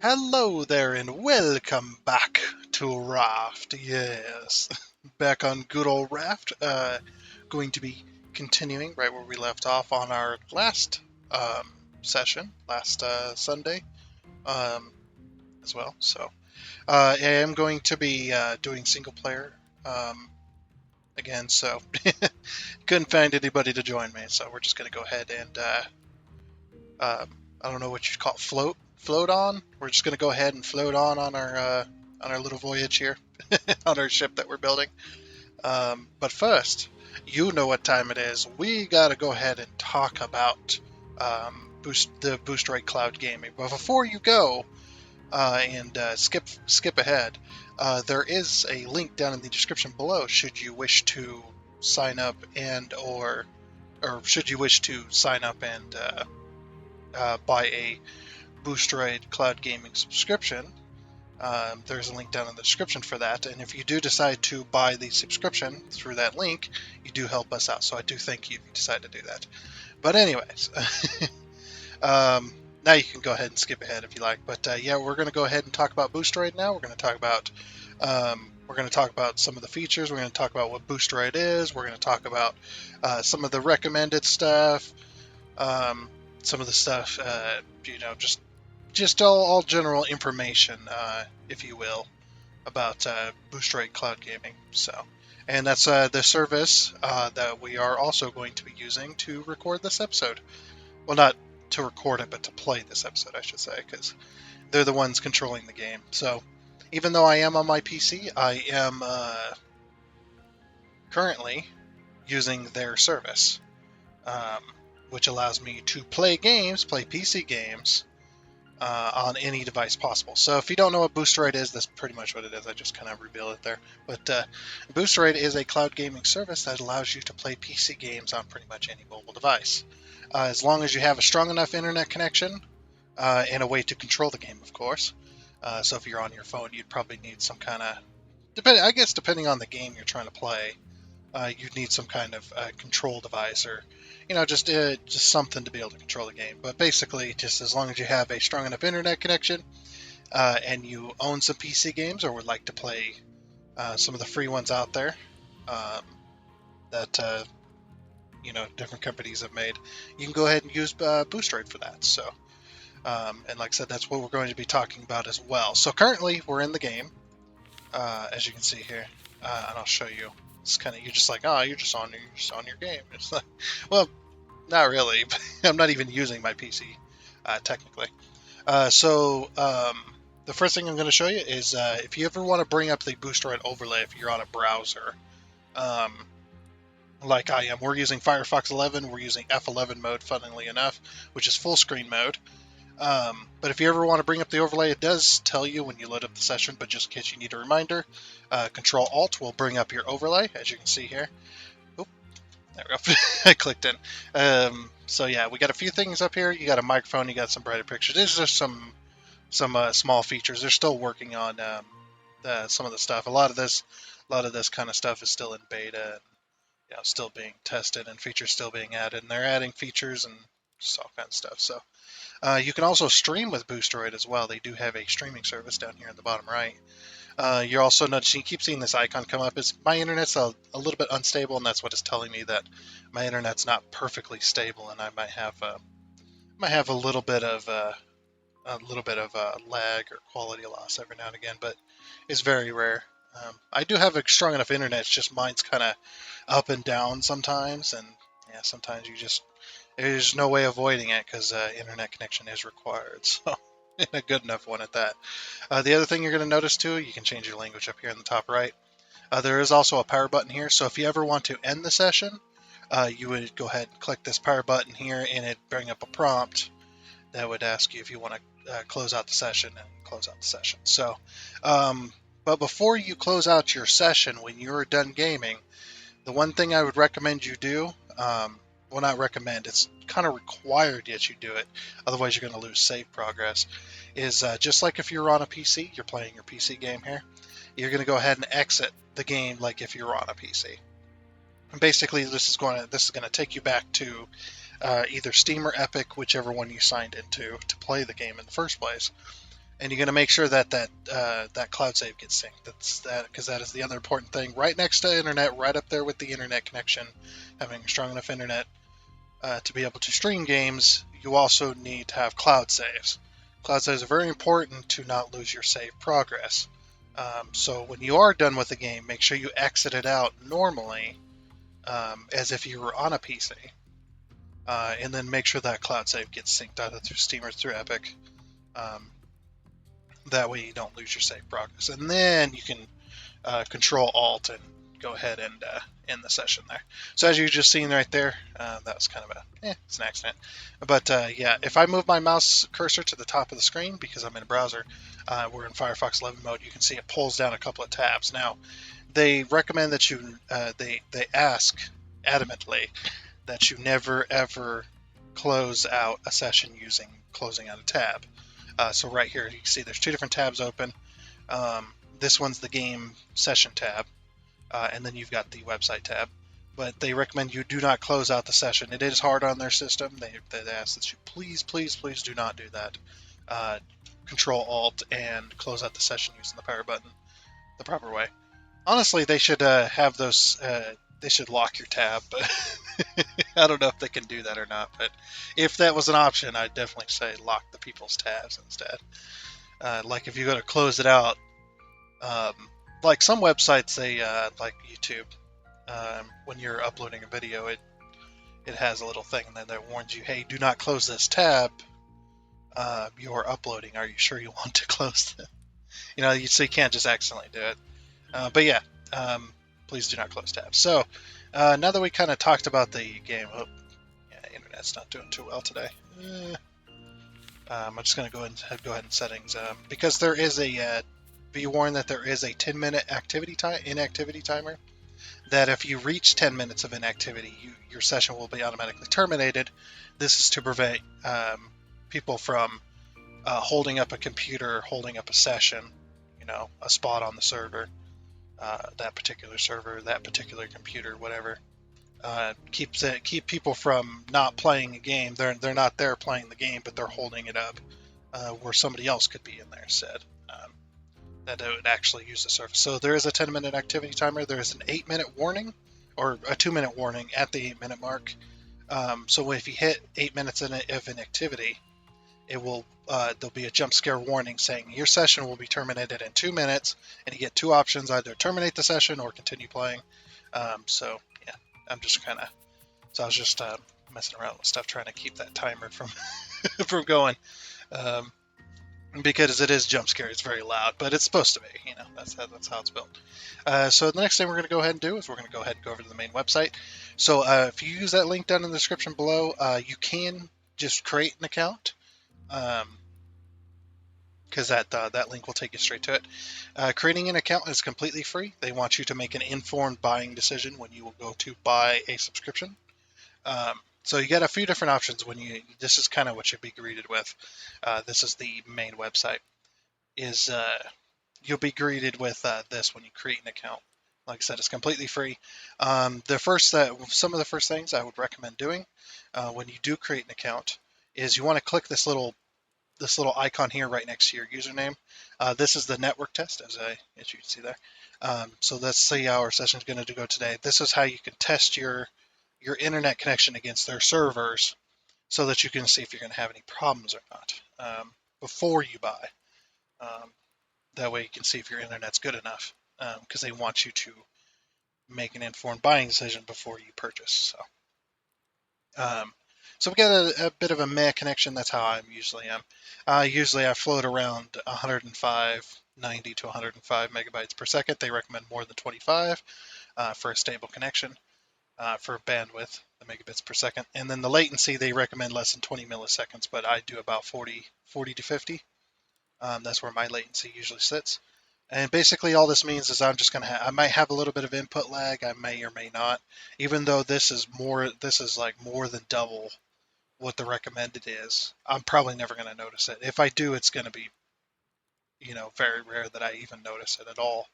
Hello there and welcome back to Raft. Yes, back on good old Raft. Going to be continuing right where we left off on our last session, last Sunday as well. So I am going to be doing single player again, so couldn't find anybody to join me, so we're just going to go ahead and I don't know what you'd call it, float on. We're just going to go ahead and float on our little voyage here on our ship that we're building. But first, you know what time it is. We got to go ahead and talk about the Boosteroid Cloud Gaming. But before you go and skip ahead, there is a link down in the description below. Should you wish to sign up or should you wish to sign up and buy a Boosteroid Cloud Gaming subscription. There's a link down in the description for that, and if you do decide to buy the subscription through that link, you do help us out, so I do thank you if you decide to do that. But anyways, now you can go ahead and skip ahead if you like, but yeah, we're going to go ahead and talk about Boosteroid now. We're going to talk about some of the features. We're going to talk about what Boosteroid is. We're going to talk about some of the recommended stuff, some of the stuff, just all general information, if you will, about Boosteroid Cloud Gaming. So, and that's the service that we are also going to be using to record this episode. Well, not to record it, but to play this episode, I should say, because they're the ones controlling the game. So, even though I am on my PC, I am currently using their service, which allows me to play PC games, on any device possible. So if you don't know what Boosteroid is, that's pretty much what it is. I just kind of revealed it there. But Boosteroid is a cloud gaming service that allows you to play PC games on pretty much any mobile device. As long as you have a strong enough internet connection and a way to control the game, of course. So if you're on your phone, you'd probably need some kind of, depending on the game you're trying to play, you'd need some kind of control device or just something to be able to control the game. But basically, just as long as you have a strong enough internet connection and you own some PC games or would like to play some of the free ones out there that different companies have made, you can go ahead and use Boosteroid for that. So, and like I said, that's what we're going to be talking about as well. So currently, we're in the game, as you can see here, and I'll show you. It's kind of, you're just like, oh, you're just on your game. It's like, well, not really. I'm not even using my PC technically. So the first thing I'm going to show you is if you ever want to bring up the Boosteroid overlay, if you're on a browser, like I am, we're using Firefox 11. We're using F11 mode, funnily enough, which is full screen mode. But if you ever want to bring up the overlay, it does tell you when you load up the session, but just in case you need a reminder, Control-Alt will bring up your overlay, as you can see here. Oop, there we go. I clicked in. So yeah, we got a few things up here. You got a microphone, you got some brighter pictures. There's just some small features. They're still working on some of the stuff. A lot of this kind of stuff is still in beta, and still being tested, and features still being added. And they're adding features and just all kinds of stuff. So. You can also stream with Boosteroid as well. They do have a streaming service down here in the bottom right. You're also noticing, you keep seeing this icon come up. My internet's a little bit unstable, and that's what is telling me that my internet's not perfectly stable, and I might have a little bit of lag or quality loss every now and again, but it's very rare. I do have a strong enough internet. It's just mine's kind of up and down sometimes, and yeah, sometimes there's no way avoiding it because internet connection is required. So, and a good enough one at that. The other thing you're going to notice too, you can change your language up here in the top right. There is also a power button here. So if you ever want to end the session, you would go ahead and click this power button here, and it'd bring up a prompt that would ask you if you want to close out the session and close out the session. So, but before you close out your session, when you're done gaming, the one thing I would recommend you do, well, not recommend, it's kind of required that you do it, otherwise you're going to lose save progress, is just like if you're on a PC, you're playing your PC game here, you're going to go ahead and exit the game like if you're on a PC. And basically, this is going to take you back to either Steam or Epic, whichever one you signed into to play the game in the first place. and you're going to make sure that that cloud save gets synced. That's that because that is the other important thing. Right next to internet, right up there with the internet connection, having strong enough internet to be able to stream games, you also need to have cloud saves. Cloud saves are very important to not lose your save progress. So when you are done with the game, make sure you exit it out normally, as if you were on a PC, and then make sure that cloud save gets synced either through Steam or through Epic. Um, that way you don't lose your save progress, and then you can Control Alt and go ahead and end the session there. So as you've just seen right there, that was kind of it's an accident. But yeah, if I move my mouse cursor to the top of the screen, because I'm in a browser, we're in Firefox 11 mode, you can see it pulls down a couple of tabs. Now, they recommend that you, they ask adamantly that you never ever close out a session using closing out a tab. So right here, you can see there's two different tabs open. This one's the game session tab, and then you've got the website tab. But they recommend you do not close out the session. It is hard on their system. They ask that you please, please, please do not do that. Control Alt and close out the session using the power button the proper way. Honestly, they should have those. They should lock your tab, but I don't know if they can do that or not. But if that was an option, I'd definitely say lock the people's tabs instead. Like if you go to close it out, um, like some websites, they like YouTube, when you're uploading a video, it has a little thing that warns you, hey, do not close this tab. You're uploading. Are you sure you want to close them? So you can't just accidentally do it. But yeah, please do not close tabs. So now that we kind of talked about the game, internet's not doing too well today. I'm just going to go ahead and settings, because there is be warned that there is a 10-minute inactivity timer. That if you reach 10 minutes of inactivity, your session will be automatically terminated. This is to prevent people from holding up a computer, holding up a session, a spot on the server, that particular server, that particular computer, whatever. Keep people from not playing a game. They're not there playing the game, but they're holding it up where somebody else could be in there instead. That would actually use the server. So there is a 10-minute activity timer. There is an 8-minute warning, or a 2-minute warning at the 8-minute mark. So if you hit 8 minutes of an activity, it will there'll be a jump scare warning saying your session will be terminated in 2 minutes, and you get two options: either terminate the session or continue playing. So yeah, I'm just kind of I was just messing around with stuff trying to keep that timer from from going. Because it is jump scare, it's very loud, but it's supposed to be. That's how it's built. So the next thing we're going to go ahead and do is we're going to go ahead and go over to the main website. So if you use that link down in the description below, you can just create an account, because that link will take you straight to it. Creating an account is completely free. They want you to make an informed buying decision when you will go to buy a subscription. So you get a few different options this is kind of what you'll be greeted with. This is the main website. You'll be greeted with this when you create an account. Like I said, it's completely free. Some of the first things I would recommend doing when you do create an account is you want to click this little icon here right next to your username. This is the network test, as you can see there. So let's see how our session is going to go today. This is how you can test your internet connection against their servers, so that you can see if you're going to have any problems or not before you buy. That way you can see if your internet's good enough, because they want you to make an informed buying decision before you purchase. So we got a bit of a meh connection. That's how I usually am. Usually I float around 90 to 105 megabytes per second. They recommend more than 25 for a stable connection. For bandwidth, the megabits per second. And then the latency, they recommend less than 20 milliseconds, but I do about 40 to 50. That's where my latency usually sits. And basically all this means is I'm just going to I might have a little bit of input lag, I may or may not, even though this is like more than double what the recommended is. I'm probably never going to notice it. If I do, it's going to be, very rare that I even notice it at all.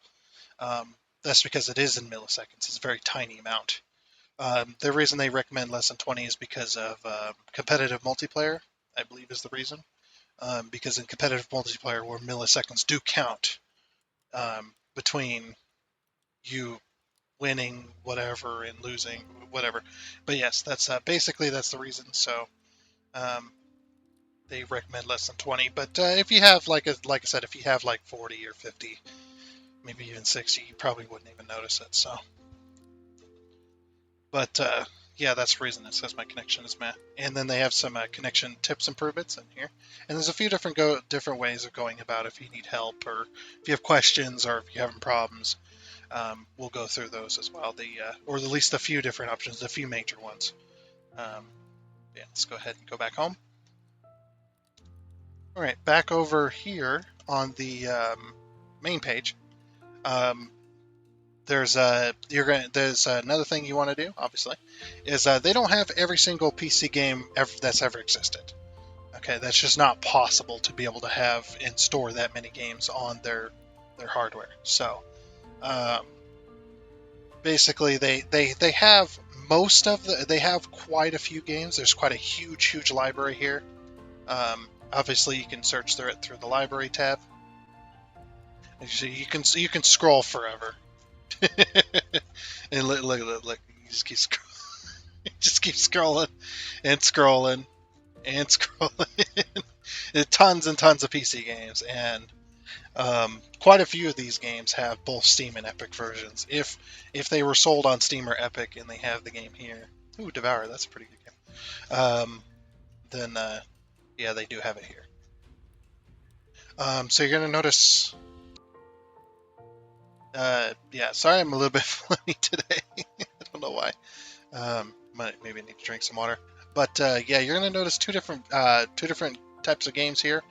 That's because it is in milliseconds. It's a very tiny amount. The reason they recommend less than 20 is because of competitive multiplayer, I believe is the reason. because in competitive multiplayer, where milliseconds do count between you winning whatever and losing whatever. But yes, that's basically that's the reason. So um, they recommend less than 20. But if you have like I said, if you have like 40 or 50, maybe even 60, you probably wouldn't even notice it. So, but yeah, that's the reason it says my connection is meh. And then they have some connection tips improvements in here. And there's a few different ways of going about if you need help or if you have questions or if you're having problems. We'll go through those as well. Or at least a few different options, a few major ones. Yeah, let's go ahead and go back home. All right, back over here on the main page. Um, there's another thing you want to do. Obviously, is they don't have every single PC game that's ever existed. Okay, that's just not possible to be able to have and store that many games on their hardware. So um, basically, they have they have quite a few games. There's quite a huge library here. Obviously, you can search through it through the library tab. You can scroll forever. And look, you just keep just keep scrolling and scrolling and scrolling. Tons and tons of PC games, and quite a few of these games have both Steam and Epic versions. If they were sold on Steam or Epic and they have the game here, ooh, Devour, that's a pretty good game. Then yeah, they do have it here. So you're gonna notice. Yeah, sorry, I'm a little bit funny today. I don't know why. Maybe I need to drink some water. But yeah, you're gonna notice two different types of games here.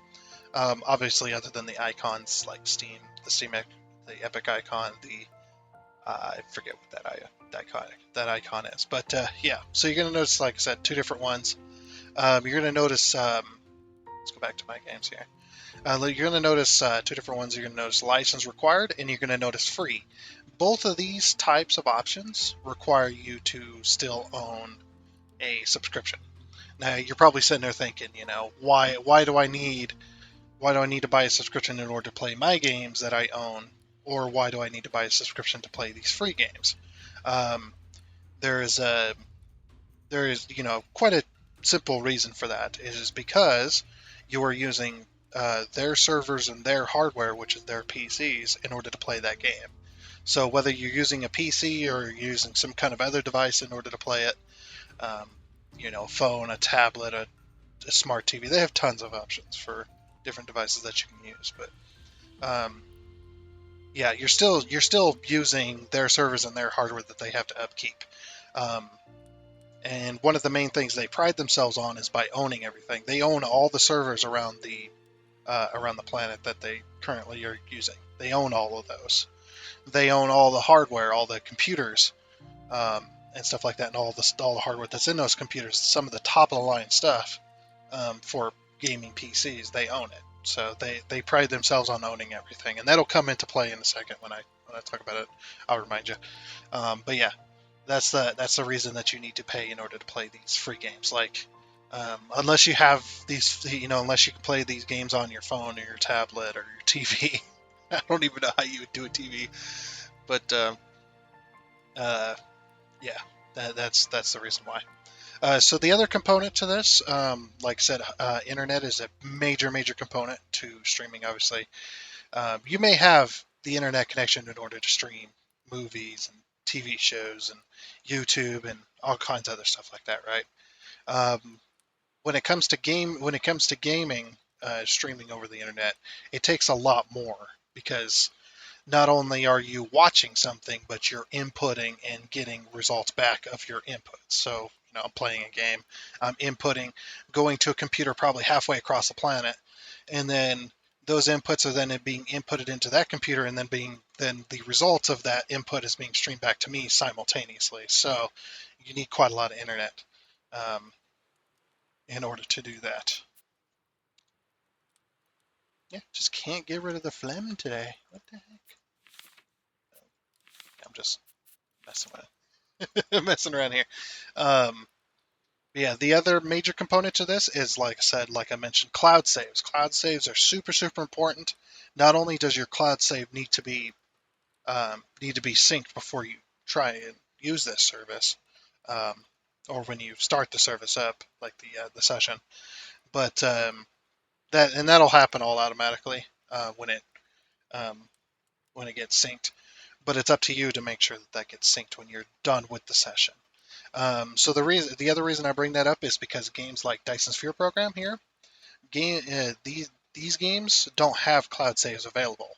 Obviously, other than the icons like Steam, the Epic icon, the I forget what that icon is. But yeah, so you're gonna notice, like I said, two different ones. You're gonna notice. Let's go back to my games here. You're gonna notice two different ones. You're gonna notice license required, and you're gonna notice free. Both of these types of options require you to still own a subscription. Now you're probably sitting there thinking, why do I need to buy a subscription in order to play my games that I own, or why do I need to buy a subscription to play these free games? Um, there is a there is quite a simple reason for that. It is because you are using their servers and their hardware, which is their PCs, in order to play that game. So whether you're using a PC or you're using some kind of other device in order to play it, um, phone, a tablet, a smart TV, they have tons of options for different devices that you can use. But yeah, you're still using their servers and their hardware that they have to upkeep. Um, and one of the main things they pride themselves on is by owning everything. They own all the servers around the planet that they currently are using. They own all of those. They own all the hardware, all the computers, and stuff like that, and all the hardware that's in those computers. Some of the top of the line stuff for gaming PCs, they own it. So they pride themselves on owning everything, and that'll come into play in a second when I talk about it. I'll remind you. But yeah, that's the reason that you need to pay in order to play these free games. Like unless you have these, unless you can play these games on your phone or your tablet or your TV. I don't even know how you would do a TV, but yeah, that's the reason why. So the other component to this, like I said, internet is a major component to streaming. Obviously, you may have the internet connection in order to stream movies and TV shows and YouTube and all kinds of other stuff like that, right? Um, when it comes to gaming, streaming over the internet, it takes a lot more because not only are you watching something, but you're inputting and getting results back of your inputs. So, I'm playing a game, I'm inputting, going to a computer probably halfway across the planet, and then those inputs are then being inputted into that computer, and then the results of that input is being streamed back to me simultaneously. So, you need quite a lot of internet um, in order to do that. Yeah, just can't get rid of the phlegm today. What the heck? I'm just messing with messing around here. Um, Yeah, the other major component to this is, like I said, like I mentioned, cloud saves. Cloud saves are super, super important. Not only does your cloud save need to be synced before you try and use this service, um, or when you start the service up, like the session, but that'll happen all automatically um, when it gets synced. But it's up to you to make sure that that gets synced when you're done with the session. So the other reason I bring that up is because games like Dyson Sphere Program here, these games don't have cloud saves available,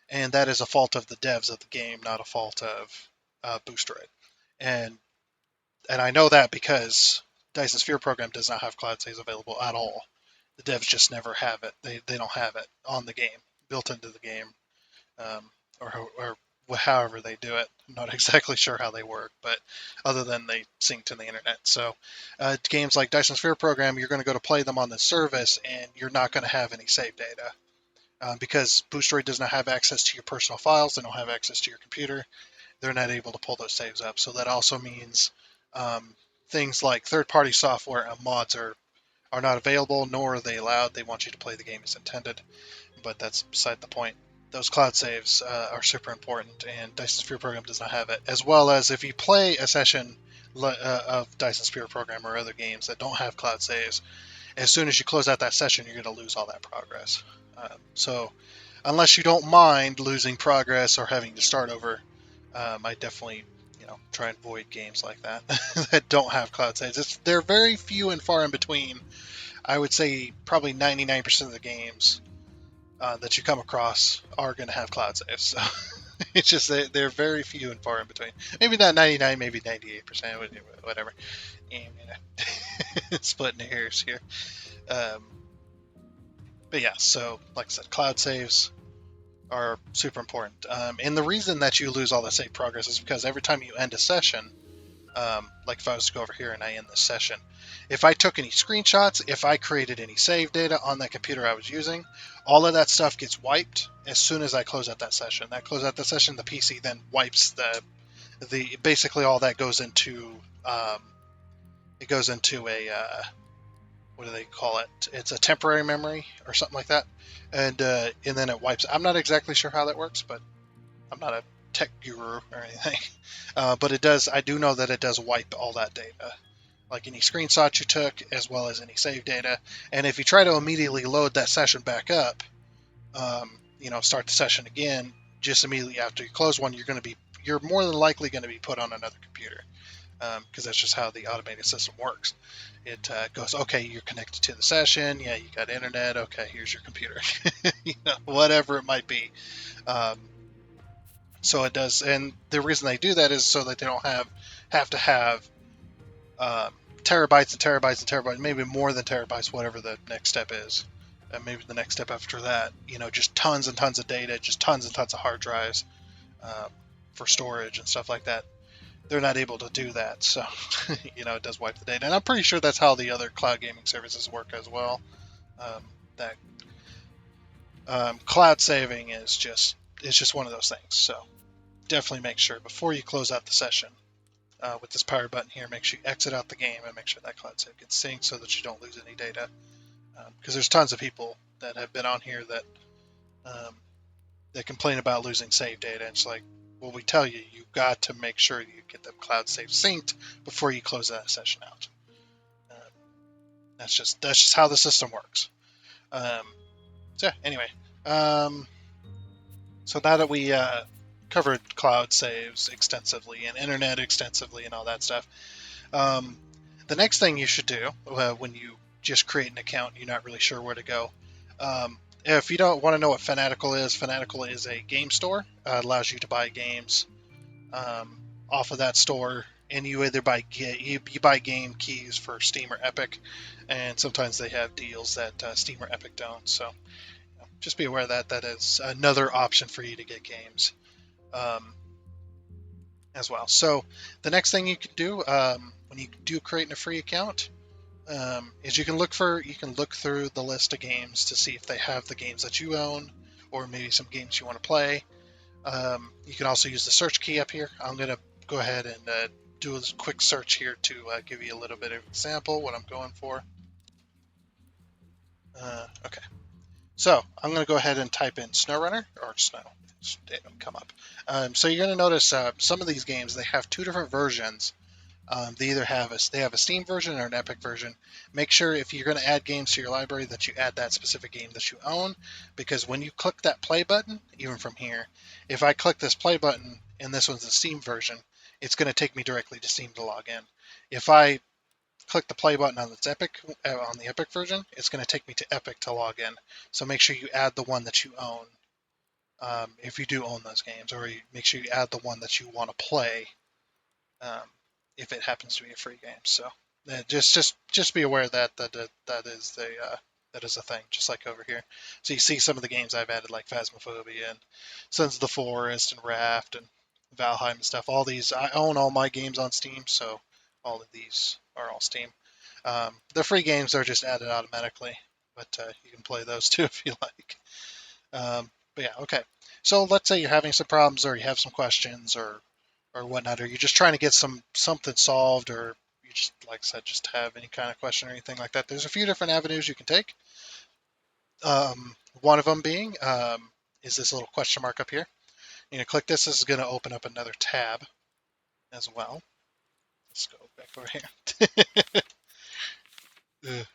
and that is a fault of the devs of the game, not a fault of Boosteroid. And and I know that because Dyson Sphere Program does not have cloud saves available at all. The devs just never have it. They don't have it on the game, built into the game, um, or however they do it. I'm not exactly sure how they work, but other than they sync to the internet. So games like Dyson Sphere Program, you're going to go to play them on the service, and you're not going to have any save data because Boosteroid does not have access to your personal files. They don't have access to your computer. They're not able to pull those saves up. So that also means things like third-party software and mods are not available, nor are they allowed. They want you to play the game as intended, but that's beside the point. Those cloud saves are super important, and Dyson Sphere Program does not have it. As well as if you play a session of Dyson Sphere Program or other games that don't have cloud saves, as soon as you close out that session, you're going to lose all that progress. So unless you don't mind losing progress or having to start over, I definitely try and avoid games like that that don't have cloud saves. They're very few and far in between. I would say probably 99% of the games that you come across are going to have cloud saves. So it's just they're very few and far in between. Maybe not 99, maybe 98%, whatever. Splitting hairs here. Um, but yeah, so like I said, cloud saves are super important. And the reason that you lose all the save progress is because every time you end a session, like if I was to go over here and I end this session, if I took any screenshots, if I created any save data on that computer I was using, all of that stuff gets wiped as soon as I close out that session. The PC then wipes the basically all that goes into it goes into a what do they call it? It's a temporary memory or something like that, and then it wipes. I'm not exactly sure how that works, but I'm not a tech guru or anything. But it does. I do know that it does wipe all that data, like any screenshots you took, as well as any save data. And if you try to immediately load that session back up, start the session again, just immediately after you close one, you're more than likely going to be put on another computer because that's just how the automated system works. It goes, okay, you're connected to the session. Yeah, you got internet. Okay, here's your computer. Whatever it might be. Um, so it does, and the reason they do that is so that they don't have to have terabytes and terabytes and terabytes, maybe more than terabytes, whatever the next step is. And maybe the next step after that, just tons and tons of data, just tons and tons of hard drives for storage and stuff like that. They're not able to do that, so it does wipe the data. And I'm pretty sure that's how the other cloud gaming services work as well. That cloud saving is just one of those things. So definitely make sure before you close out the session with this power button here, make sure you exit out the game and make sure that cloud save gets synced so that you don't lose any data. Because there's tons of people that have been on here that complain about losing save data. And it's like, well, we tell you, you've got to make sure you get them cloud save synced before you close that session out. That's just how the system works. So yeah, anyway, so now that we covered cloud saves extensively and internet extensively and all that stuff, the next thing you should do when you just create an account, you're not really sure where to go. If you don't want to know what Fanatical is a game store. Allows you to buy games off of that store, and you either you buy game keys for Steam or Epic, and sometimes they have deals that Steam or Epic don't. So just be aware that is another option for you to get games as well. So the next thing you can do when you do create a free account is you can look through the list of games to see if they have the games that you own or maybe some games you want to play. You can also use the search key up here. I'm going to go ahead and do a quick search here to give you a little bit of example what I'm going for. Okay, so I'm going to go ahead and type in SnowRunner or snow. It'll come up. So you're going to notice some of these games, they have two different versions. They either have a Steam version or an Epic version. Make sure if you're going to add games to your library that you add that specific game that you own, because when you click that play button, even from here, if I click this play button and this one's the Steam version, it's going to take me directly to Steam to log in. If I click the play button on on the Epic version, it's going to take me to Epic to log in. So make sure you add the one that you own, if you do own those games, or make sure you add the one that you want to play. Um, if it happens to be a free game. So just be aware that is a thing, just like over here. So you see some of the games I've added, like Phasmophobia and Sons of the Forest and Raft and Valheim and stuff. All these, I own all my games on Steam, so all of these are all Steam. The free games are just added automatically, but you can play those too if you like. But yeah, okay. So let's say you're having some problems, or you have some questions, or whatnot, or you're just trying to get something solved, or you just, like I said, just have any kind of question or anything like that. There's a few different avenues you can take. One of them being is this little question mark up here. You're gonna click this. This is gonna open up another tab as well. Let's go back over here. Ugh,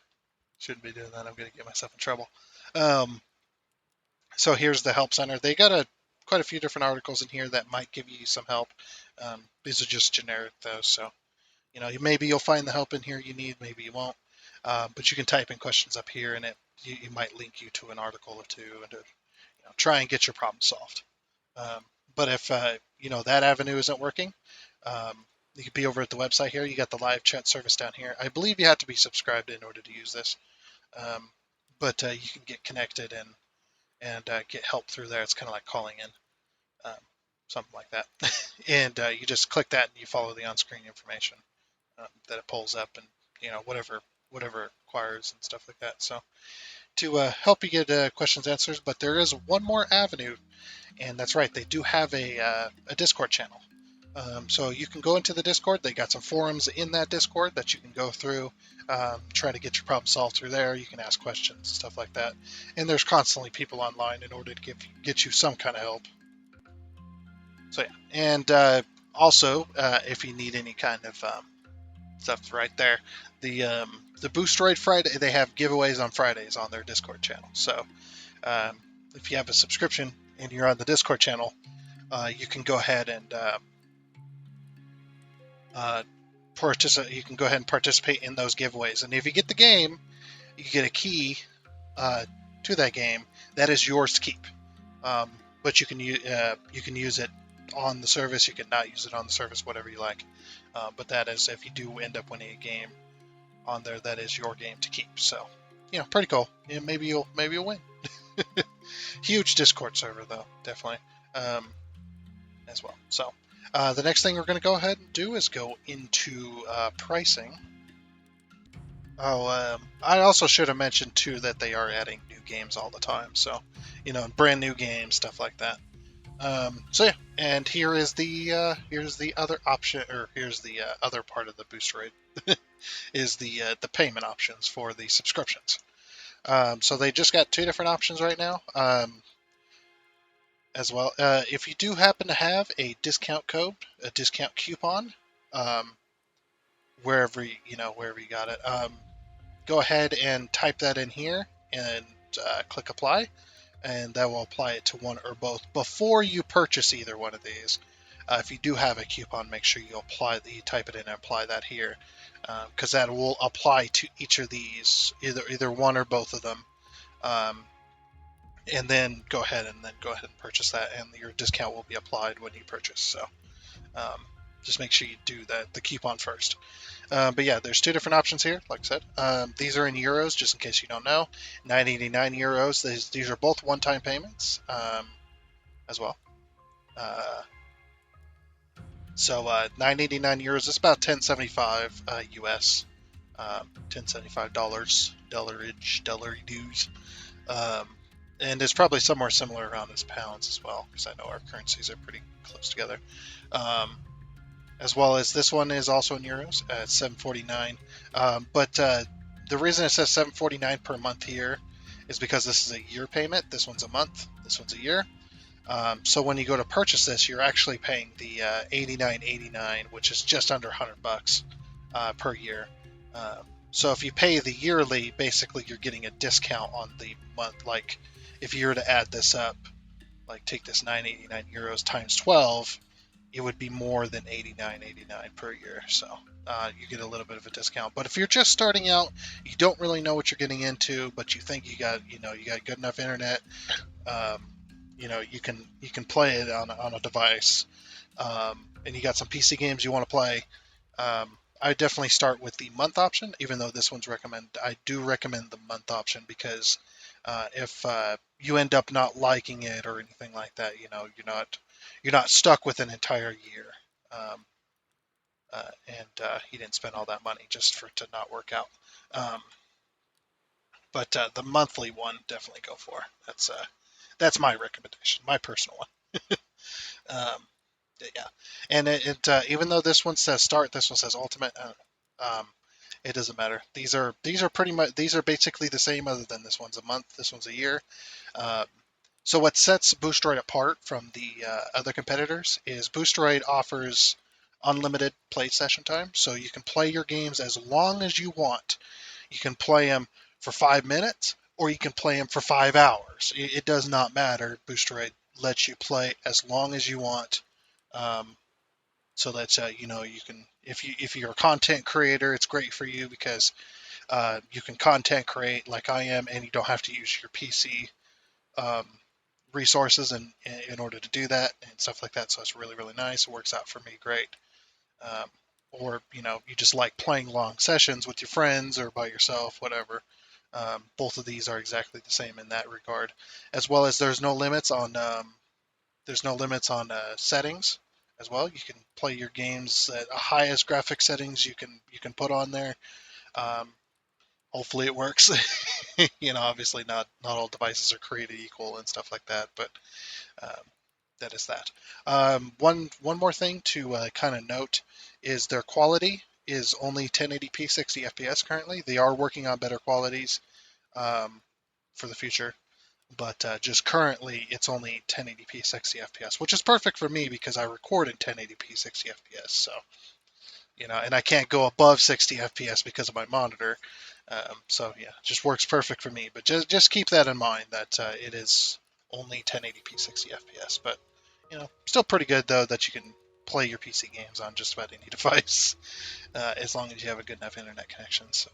shouldn't be doing that. I'm gonna get myself in trouble. So here's the help center. They got quite a few different articles in here that might give you some help. These are just generic though, so maybe you'll find the help in here you need, maybe you won't. But you can type in questions up here, and you might link you to an article or two, and to try and get your problem solved. But if that avenue isn't working, you could be over at the website here. You got the live chat service down here. I believe you have to be subscribed in order to use this, but you can get connected and get help through there. It's kind of like calling in, something like that. And you just click that and you follow the on-screen information that it pulls up, and whatever it requires and stuff like that. So to help you get questions answers. But there is one more avenue, and that's right, they do have a Discord channel. So you can go into the Discord. They got some forums in that Discord that you can go through, try to get your problem solved through there. You can ask questions and stuff like that. And there's constantly people online in order to get you some kind of help. So yeah, and also if you need any kind of stuff, right there, the Boosteroid Friday, they have giveaways on Fridays on their Discord channel. So if you have a subscription and you're on the Discord channel, you can go ahead and you can go ahead and participate in those giveaways. And if you get the game, you get a key to that game that is yours to keep. But you can use it on the service. You can not use it on the service, whatever you like. But that is, if you do end up winning a game on there, that is your game to keep. So, pretty cool. Yeah, maybe you'll win. Huge Discord server though, definitely, as well. So the next thing we're going to go ahead and do is go into pricing. Oh, I also should have mentioned too that they are adding new games all the time. So, brand new games, stuff like that. So yeah, and here's the other option, or here's the other part of the Boosteroid, is the payment options for the subscriptions. So they just got two different options right now, as well. If you do happen to have a discount code, a discount coupon, wherever you got it, go ahead and type that in here and click apply. And that will apply it to one or both before you purchase either one of these. If you do have a coupon, make sure you type it in and apply that here, because that will apply to each of these, either one or both of them. And then go ahead and purchase that, and your discount will be applied when you purchase. So just make sure you do the coupon first. But yeah, there's two different options here. Like I said, these are in euros, just in case you don't know. 9.89 euros. These are both one-time payments, as well. So 9.89 euros. It's about 10.75 US. 10.75 dollars. And it's probably somewhere similar around as pounds as well, because I know our currencies are pretty close together. as well as this one is also in euros at 749. But the reason it says 749 per month here is because this is a year payment. This one's a month. This one's a year. So when you go to purchase this, you're actually paying the 89.89, which is just under $100 per year. So if you pay the yearly, basically you're getting a discount on the month. Like if you were to add this up, like take this 989 euros times 12, it would be more than 89.89 per year. So you get a little bit of a discount. But if you're just starting out, you don't really know what you're getting into, but you think you got good enough internet. You can play it on a device, and you got some PC games you want to play. I definitely start with the month option, even though this one's recommended. I do recommend the month option because if you end up not liking it or anything like that, you're not stuck with an entire year, um, and you didn't spend all that money just for it to not work out. Um, but the monthly one, definitely go for. That's my recommendation, my personal one. Um, yeah, and even though this one says start, this one says ultimate. It doesn't matter. These are basically the same, other than this one's a month, this one's a year. Uh, so what sets Boosteroid apart from the other competitors is Boosteroid offers unlimited play session time, so you can play your games as long as you want. You can play them for 5 minutes, or you can play them for 5 hours. It does not matter. Boosteroid lets you play as long as you want. Um, so that you can, if you're a content creator, it's great for you because you can content create like I am, and you don't have to use your PC um, resources in order to do that and stuff like that. So it's really really nice. It works out for me great. Um, or you just like playing long sessions with your friends or by yourself, whatever. Both of these are exactly the same in that regard, as well as there's no limits on settings as well. You can play your games at the highest graphic settings you can put on there. Um, Hopefully it works. Obviously not all devices are created equal and stuff like that, but um, that is that. One more thing to kind of note is their quality is only 1080p 60 FPS currently. They are working on better qualities um, for the future, but just currently it's only 1080p 60 FPS, which is perfect for me because I record in 1080p 60 FPS. So and I can't go above 60 FPS because of my monitor. So yeah, just works perfect for me. But just keep that in mind that it is only 1080p 60 FPS. But still pretty good though that you can play your PC games on just about any device as long as you have a good enough internet connection. So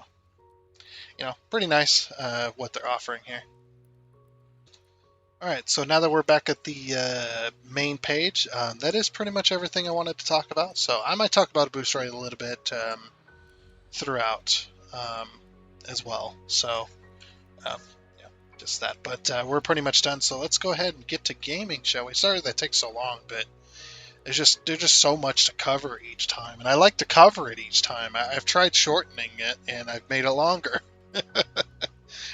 pretty nice what they're offering here. All right, so now that we're back at the main page, that is pretty much everything I wanted to talk about. So I might talk about Boosteroid a little bit throughout as well. So um, yeah, just that. But we're pretty much done. So let's go ahead and get to gaming, shall we? Sorry that takes so long, but there's just so much to cover each time, and I like to cover it each time. I've tried shortening it, and I've made it longer.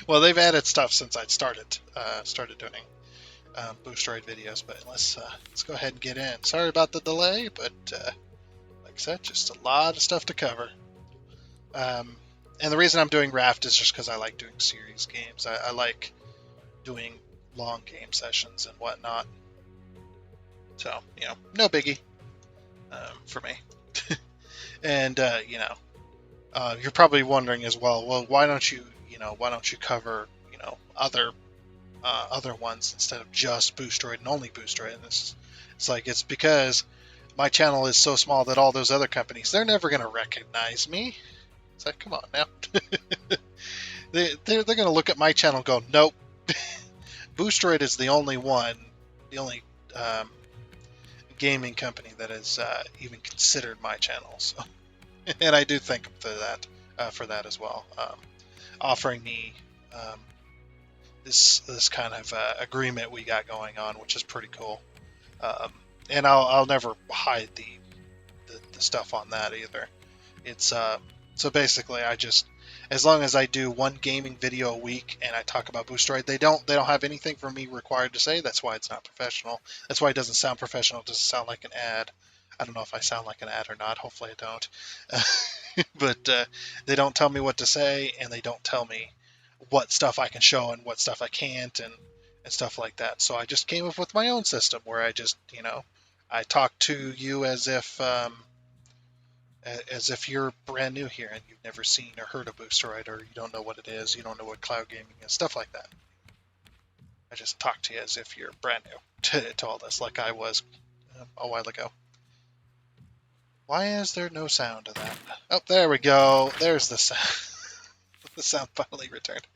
Well, they've added stuff since I started doing Boosteroid videos, but let's go ahead and get in. Sorry about the delay, but like I said, just a lot of stuff to cover. And the reason I'm doing Raft is just because I like doing series games. I like doing long game sessions and whatnot. So no biggie for me. And you're probably wondering as well. Well, why don't you cover other ones instead of just Boosteroid and only Boosteroid? And it's because my channel is so small that all those other companies, they're never going to recognize me. It's like, come on now. they're going to look at my channel and go, nope. Boosteroid is the only gaming company that has even considered my channel. So, and I do thank them for that as well, offering me this kind of agreement we got going on, which is pretty cool. And I'll never hide the stuff on that either. It's so basically as long as I do one gaming video a week and I talk about Boosteroid, they don't have anything for me required to say. That's why it's not professional. That's why it doesn't sound professional. It doesn't sound like an ad. I don't know if I sound like an ad or not. Hopefully I don't. But they don't tell me what to say, and they don't tell me what stuff I can show and what stuff I can't, and stuff like that. So I just came up with my own system where I just, I talk to you as if you're brand new here and you've never seen or heard of Boosteroid, or you don't know what it is, you don't know what cloud gaming is, stuff like that. I just talk to you as if you're brand new to all this, like I was a while ago. Why is there no sound of that? Oh, there we go. There's the sound. The sound finally returned.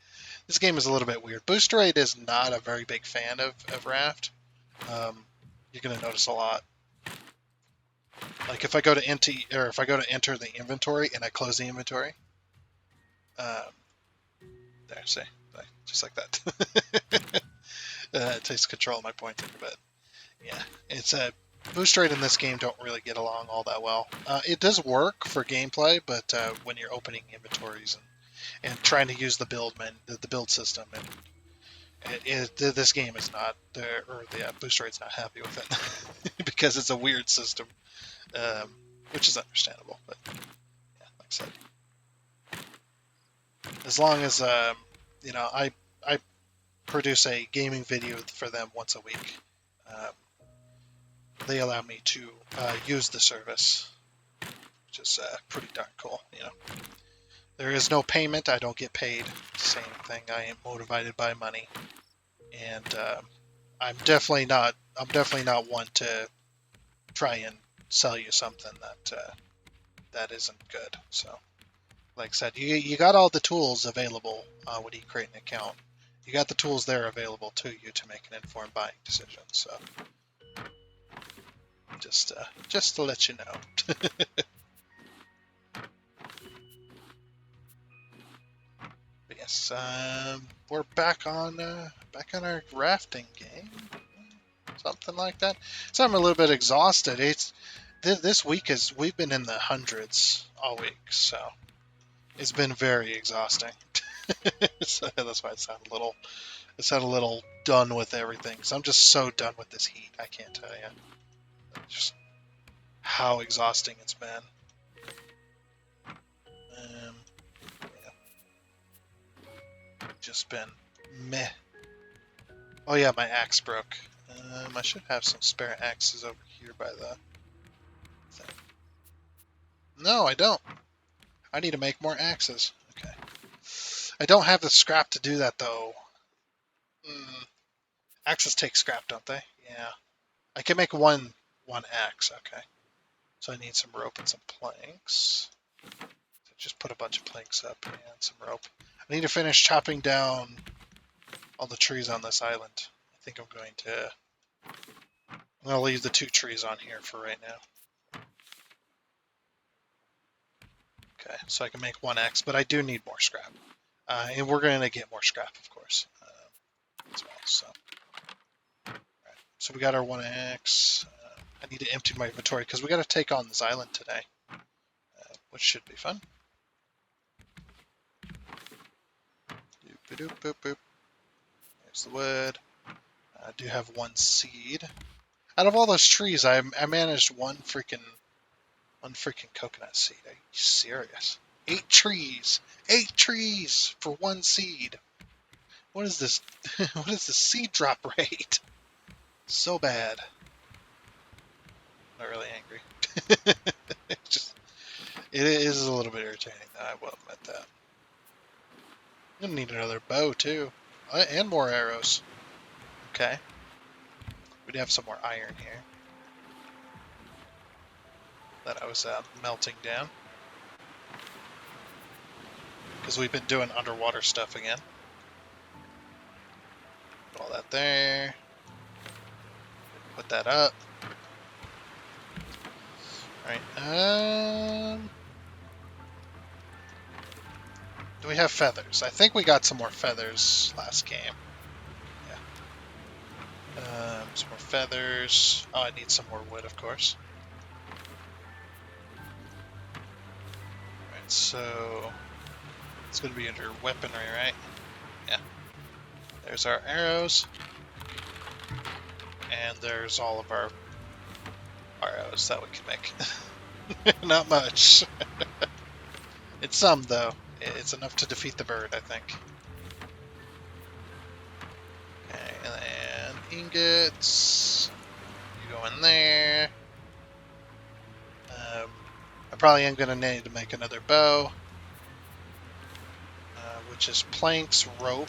This game is a little bit weird. Boosteroid is not a very big fan of Raft. You're going to notice a lot. Like if I go to enter the inventory and I close the inventory, there, see, just like that. It takes control of my pointer, but yeah, it's a Boosteroid in this game don't really get along all that well. It does work for gameplay, but when you're opening inventories and trying to use the build system, and this game is not there, or the Boosteroid's not happy with it because it's a weird system, which is understandable. But yeah, like I said, as long as I produce a gaming video for them once a week. They allow me to use the service, which is pretty darn cool. There is no payment. I don't get paid. Same thing. I am motivated by money, and I'm definitely not. One to try and sell you something that isn't good. So, like I said, you got all the tools available when you create an account. You got the tools there available to you to make an informed buying decision. So, just to let you know. Yes, we're back on our rafting game, something like that. So I'm a little bit exhausted. This week we've been in the hundreds all week, so it's been very exhausting. So that's why it sounded a little done with everything. So I'm just so done with this heat. I can't tell you just how exhausting it's been. Just been meh. Oh yeah, my axe broke. I should have some spare axes over here by the thing. No, I don't. I need to make more axes. Okay. I don't have the scrap to do that though. Axes take scrap, don't they? Yeah. I can make one axe. Okay. So I need some rope and some planks. So just put a bunch of planks up and some rope. I need to finish chopping down all the trees on this island. I think I'm going to leave the 2 trees on here for right now. Okay, so I can make 1 axe, but I do need more scrap. And we're going to get more scrap, of course, as well. So, all right. So we got our 1 axe. I need to empty my inventory because we got to take on this island today, which should be fun. Boop, boop, boop. There's the wood. I do have 1 seed. Out of all those trees, I managed one freaking coconut seed. Are you serious? 8 trees! 8 trees for 1 seed! What is this? What is the seed drop rate? So bad. I'm not really angry. It is a little bit irritating, though, I will admit that. I'm gonna need another bow, too. And more arrows. Okay. We do have some more iron here that I was melting down. Because we've been doing underwater stuff again. Put all that there. Put that up. Alright, do we have feathers? I think we got some more feathers last game. Yeah. Some more feathers. Oh, I need some more wood, of course. Alright, so it's going to be under weaponry, right? Yeah. There's our arrows. And there's all of our arrows that we can make. Not much. It's some, though. It's enough to defeat the bird, I think. Okay, and then ingots. You go in there. I probably am going to need to make another bow, which is planks, rope.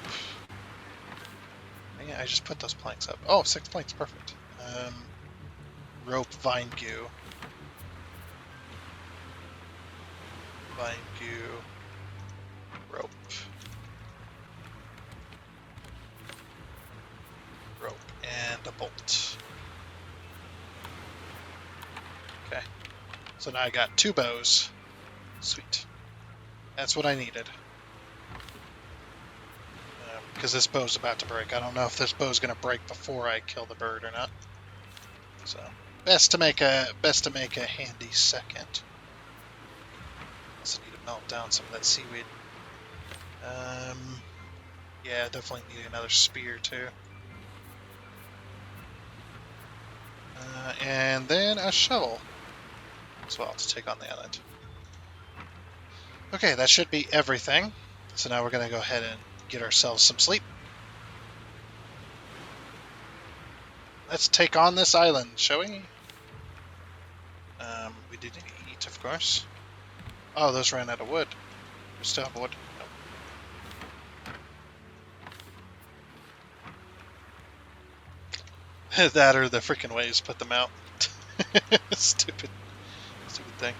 Yeah, I just put those planks up. Oh, 6 planks, perfect. Rope, vine goo. Vine goo. Rope. Rope. And a bolt. Okay. So now I got 2 bows. Sweet. That's what I needed. Because this bow's about to break. I don't know if this bow's going to break before I kill the bird or not. So, best to make a handy second. Also need to melt down some of that seaweed. Yeah, definitely need another spear too. And then a shovel as well to take on the island. Okay, that should be everything. So now we're going to go ahead and get ourselves some sleep. Let's take on this island, shall we? We did need to eat, of course. Oh, those ran out of wood. We still have wood. Nope. That or the freaking waves put them out. Stupid thing.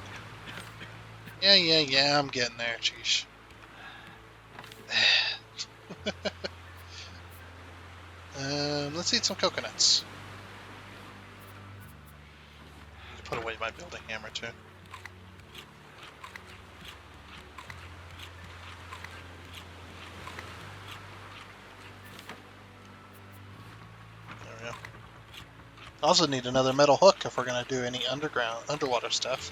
Yeah, I'm getting there, sheesh. Let's eat some coconuts. I need to put away my building hammer too. There we go. Also need another metal hook if we're going to do any underwater stuff.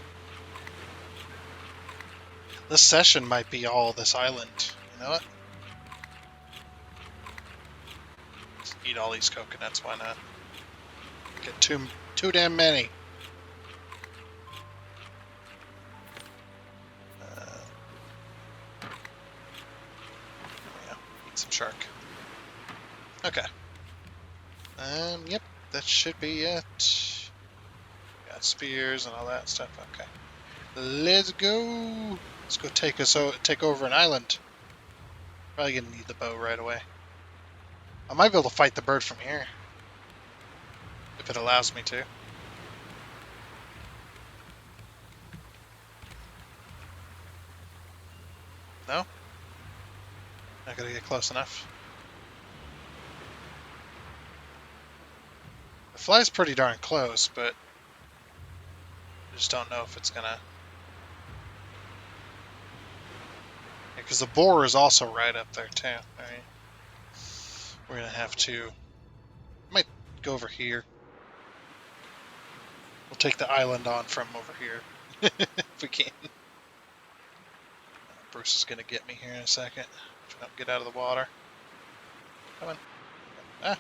This session might be all this island. You know what? Let's eat all these coconuts, why not? Get too damn many. Yeah, eat some shark. Okay. Yep, that should be it. Got spears and all that stuff. Okay. Let's go. Let's go take over an island. Probably gonna need the bow right away. I might be able to fight the bird from here. If it allows me to. No? Not gonna get close enough. The fly's pretty darn close, but I just don't know if it's gonna... Because the boar is also right up there too. Alright. We're gonna have to... Might go over here. We'll take the island on from over here. If we can. Bruce is gonna get me here in a second. If I don't get out of the water. Come on. Ah!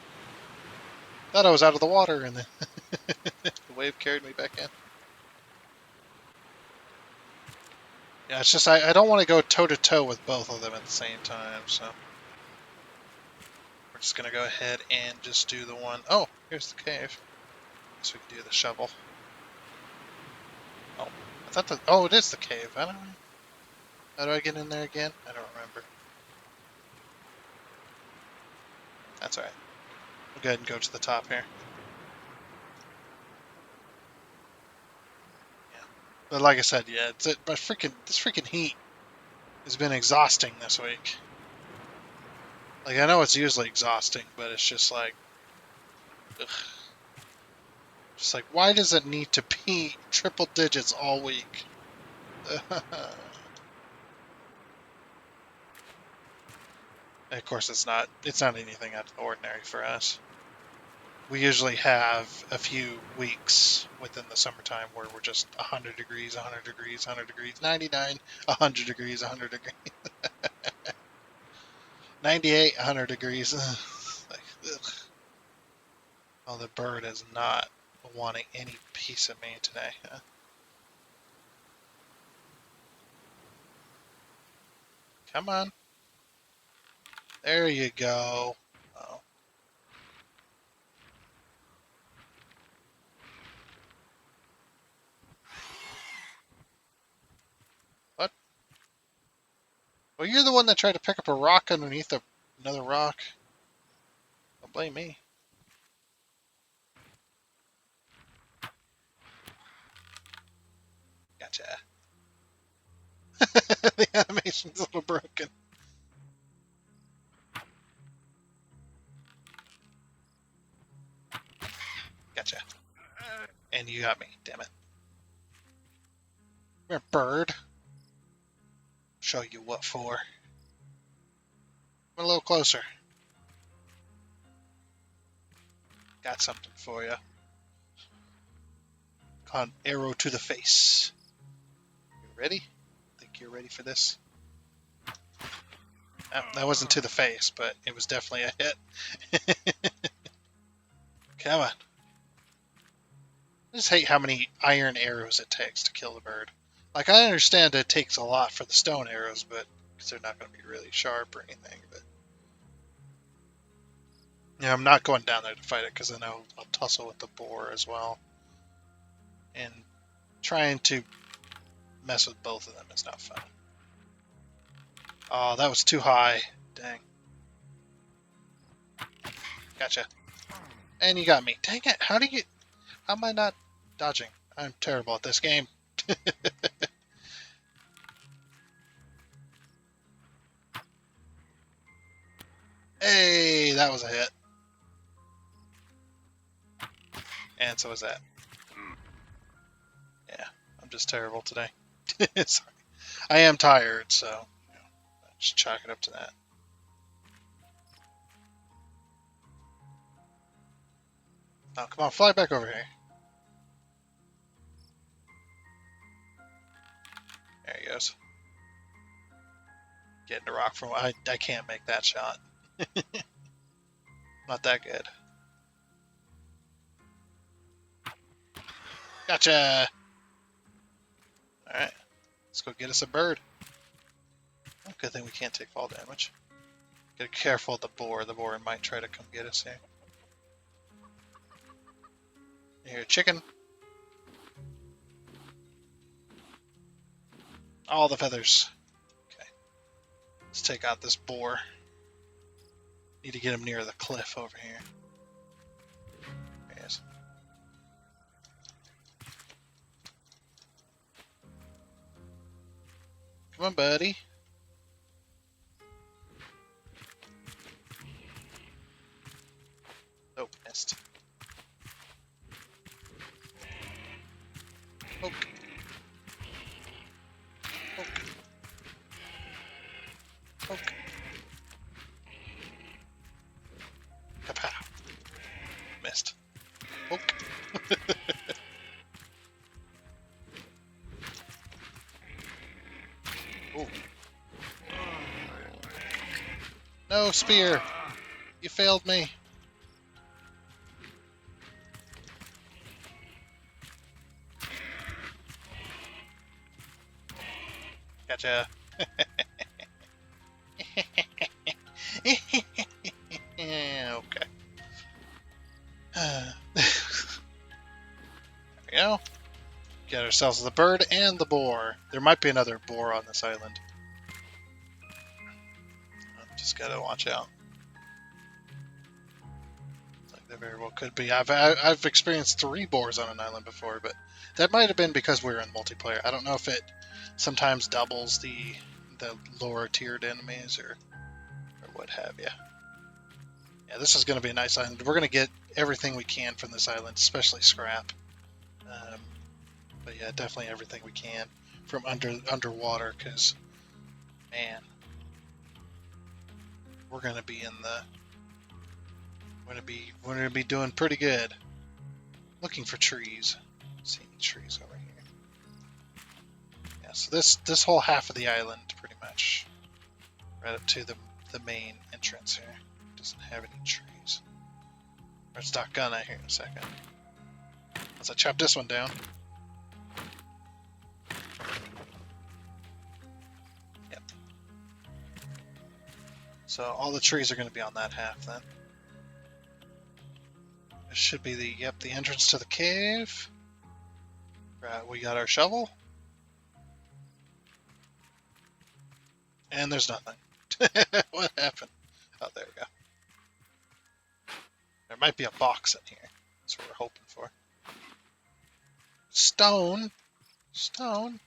Thought I was out of the water and the wave carried me back in. Yeah, it's just I don't want to go toe-to-toe with both of them at the same time, so... We're just going to go ahead and just do the one... Oh, here's the cave. Guess we can do the shovel. Oh, I thought the... Oh, it is the cave. I don't know. How do I get in there again? I don't remember. That's alright. We'll go ahead and go to the top here. Yeah. But like I said, yeah, it's it. But this freaking heat has been exhausting this week. Like, I know it's usually exhausting, but it's just like... Ugh. Just like, why does it need to be triple digits all week? Of course, it's not anything out of the ordinary for us. We usually have a few weeks within the summertime where we're just 100 degrees, 100 degrees, 100 degrees, 99, 100 degrees, 100 degrees. 98, 100 degrees. Like, ugh. Oh, the bird is not wanting any piece of me today. Huh? Come on. There you go. Oh. What? Well, you're the one that tried to pick up a rock underneath another rock. Don't blame me. Gotcha. The animation's a little broken. Gotcha. And you got me. Damn it. Come here, bird. Show you what for. Come a little closer. Got something for you. Called arrow to the face. You ready? Think you're ready for this? That wasn't to the face, but it was definitely a hit. Come on. I just hate how many iron arrows it takes to kill the bird. Like, I understand it takes a lot for the stone arrows, but because they're not going to be really sharp or anything. But yeah, I'm not going down there to fight it because I know I'll tussle with the boar as well. And trying to mess with both of them is not fun. Oh, that was too high. Dang. Gotcha. And you got me. Dang it. How am I not dodging? I'm terrible at this game. Hey, that was a hit. And so is that. Yeah, I'm just terrible today. Sorry. I am tired, so just chalk it up to that. Oh, come on, fly back over here. There he goes. Getting the rock from... I can't make that shot. Not that good. Gotcha! Alright. Let's go get us a bird. Oh, good thing we can't take fall damage. Get careful of the boar. The boar might try to come get us here. Here, chicken. All the feathers. Okay. Let's take out this boar. Need to get him near the cliff over here. There he is. Come on, buddy. Oh, missed. Poke. Poke. Poke. Kapow. Missed. Poke. Ooh. No, spear. You failed me. Gotcha. Okay. There we go. Get ourselves the bird and the boar. There might be another boar on this island. Just gotta watch out. Like there very well could be. I've experienced 3 boars on an island before, but that might have been because we were in multiplayer. I don't know if it sometimes doubles the lower tiered enemies or what have you. Yeah, this is going to be a nice island. We're going to get everything we can from this island, especially scrap. But yeah, definitely everything we can from underwater, because man, we're going to be we're going to be doing pretty good. Looking for trees. See any trees over here? Yeah, so this whole half of the island, pretty much, right up to the main entrance here, doesn't have any trees. Let's start gunning here in a second. Let's chop this one down. Yep. So all the trees are going to be on that half then. It should be the entrance to the cave. Right, we got our shovel. And there's nothing. What happened? Oh, there we go. There might be a box in here. That's what we're hoping for. Stone. Stone.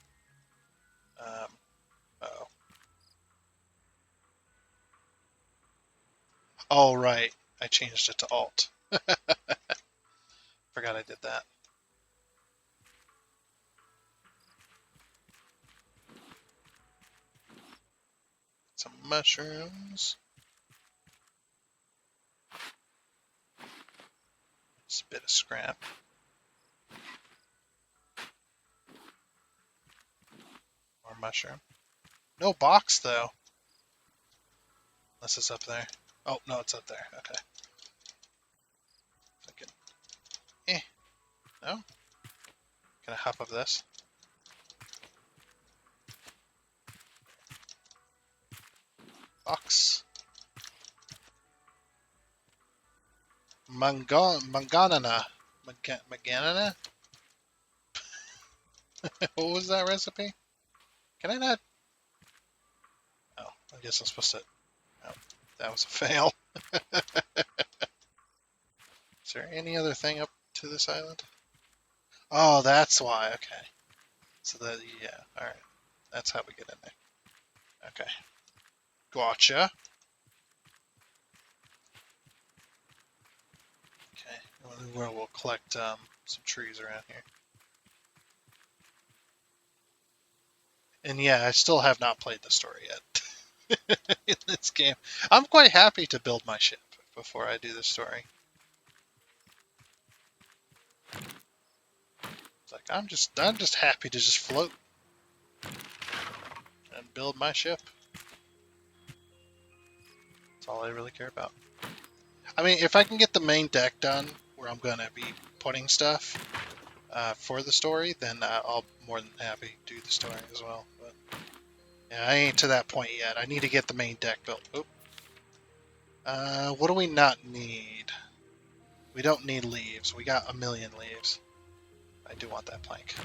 Uh-oh. Oh, right. I changed it to alt. Forgot I did that. Some mushrooms. Just a bit of scrap. More mushroom. No box, though. Unless it's up there. Oh, no, it's up there. Okay. Thinking, no? Can I hop up this? Box. Manganana. Manganana? What was that recipe? Can I not? Oh, I guess I'm supposed to. Oh, that was a fail. Is there any other thing up to this island? Oh, that's why. Okay. So that, yeah. Alright. That's how we get in there. Okay. Gotcha. Okay. We'll collect some trees around here. And yeah, I still have not played the story yet in this game. I'm quite happy to build my ship before I do the story. It's like I'm just happy to just float and build my ship. That's all I really care about. I mean, if I can get the main deck done, where I'm going to be putting stuff for the story, then I'll more than happy do the story as well. But yeah, I ain't to that point yet. I need to get the main deck built. Oop. What do we not need? We don't need leaves. We got 1,000,000 leaves. I do want that plank.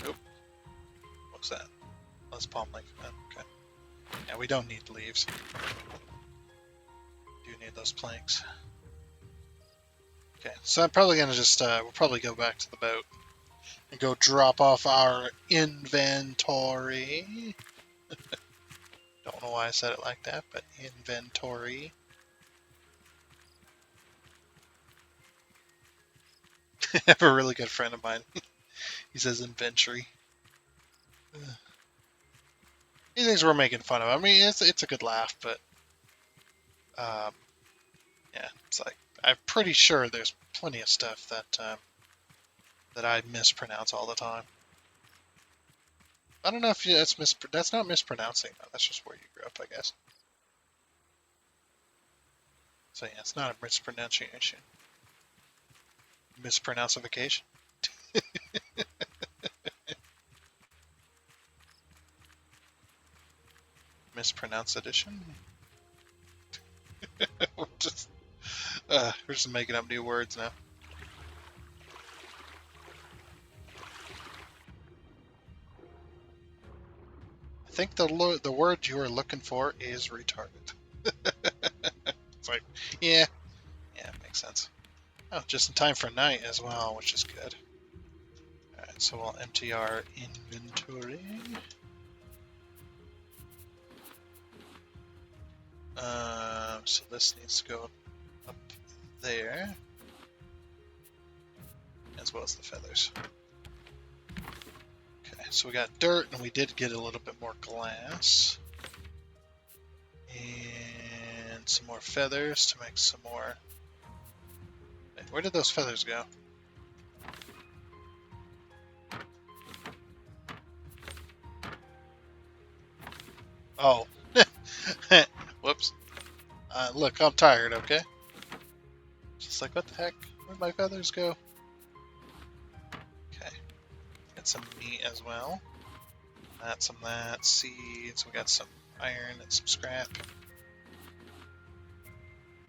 Oop. What's that? That's palm leaf. Okay. Yeah, we don't need leaves. Do need those planks. Okay, so I'm probably gonna just we'll probably go back to the boat and go drop off our inventory. Don't know why I said it like that, but inventory. I have a really good friend of mine. He says inventory. He thinks we're making fun of him. I mean, it's a good laugh, but yeah, it's like I'm pretty sure there's plenty of stuff that that I mispronounce all the time. I don't know if that's not mispronouncing though. That's just where you grew up, I guess. So yeah, it's not a mispronunciation. Mispronouncification. Mispronounced edition. we're just making up new words now. I think the word you are looking for is retarded. It's like, yeah, it makes sense. Oh, just in time for night as well, which is good. Alright, so we'll empty our inventory. So this needs to go up there, as well as the feathers. Okay, so we got dirt, and we did get a little bit more glass. And some more feathers to make some more... Wait, where did those feathers go? Oh. Whoops. Look, I'm tired, okay? Just like, what the heck? Where'd my feathers go? Okay. Get some meat as well. Some of that. Seeds. We got some iron and some scrap.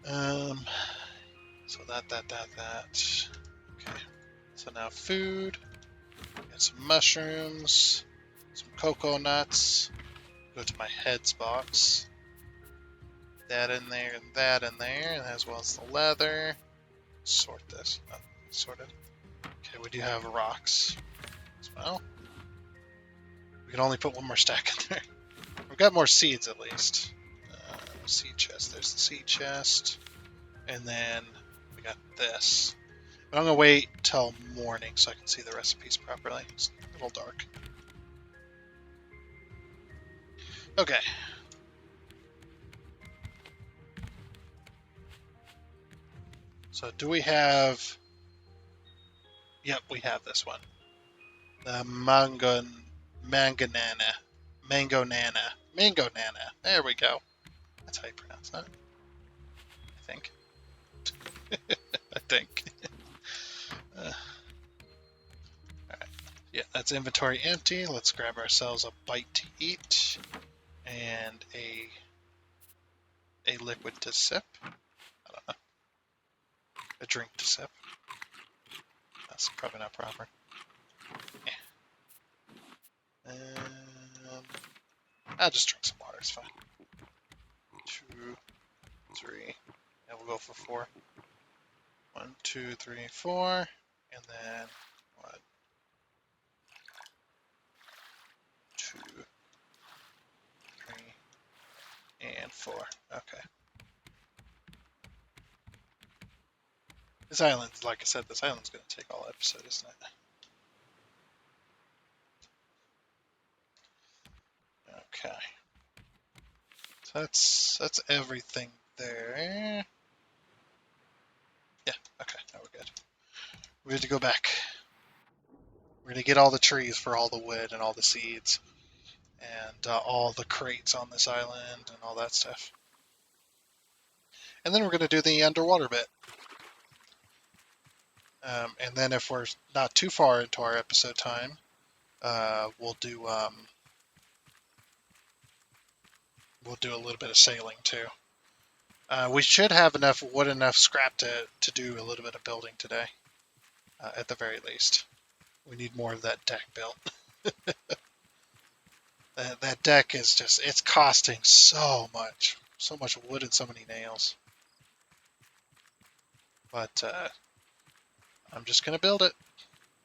So that. Okay. So now food. Got some mushrooms. Some cocoa nuts. Go to my heads box. That in there and that in there, as well as the leather. Sort this. Sorted. Okay, we do have rocks as well. We can only put one more stack in there. We've got more seeds at least. Seed chest. There's the seed chest. And then we got this. But I'm going to wait till morning so I can see the recipes properly. It's a little dark. Okay. So do we have... Yep, we have this one. The Mango Nana. There we go. That's how you pronounce that. I think. I think. Alright. Yeah, that's inventory empty. Let's grab ourselves a bite to eat and a liquid to sip. I don't know. A drink to sip. That's probably not proper. Yeah. I'll just drink some water. It's fine. 2, 3. And we'll go for 4. 1, 2, 3, 4. And then 1, 2, 3, and 4. Okay. This island, like I said, this island's going to take all episode, isn't it? Okay. So that's everything there. Yeah, okay, now we're good. We're good to go back. We're going to get all the trees for all the wood and all the seeds. And all the crates on this island and all that stuff. And then we're going to do the underwater bit. And then if we're not too far into our episode time, we'll do a little bit of sailing too. We should have enough wood, enough scrap to do a little bit of building today, at the very least. We need more of that deck built. That deck is just, it's costing so much wood and so many nails. But I'm just going to build it.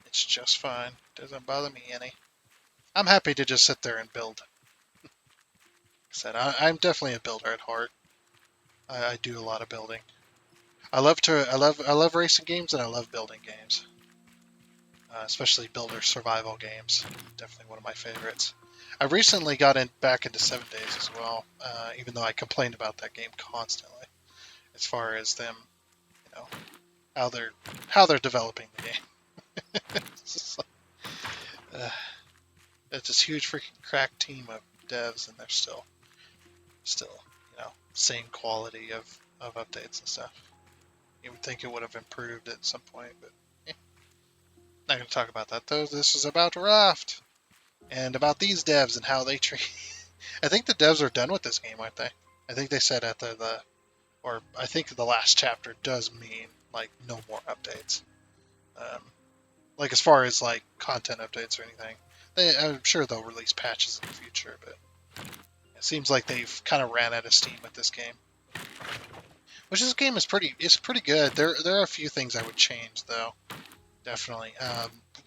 It's just fine. Doesn't bother me any. I'm happy to just sit there and build. Like I said, I'm definitely a builder at heart. I do a lot of building. I love racing games and I love building games. Especially builder survival games. Definitely one of my favorites. I recently got back into 7 Days as well, even though I complained about that game constantly, as far as them, you know, how they're developing the game. It's this huge freaking crack team of devs, and they're still, you know, same quality of updates and stuff. You would think it would have improved at some point, but not going to talk about that though. This is about Raft and about these devs and how they treat. I think the devs are done with this game, aren't they? I think they said at or I think the last chapter does mean like no more updates. Like as far as like content updates or anything. I'm sure they'll release patches in the future, but it seems like they've kind of ran out of steam with this game. Which this game is pretty good. There are a few things I would change though. Definitely.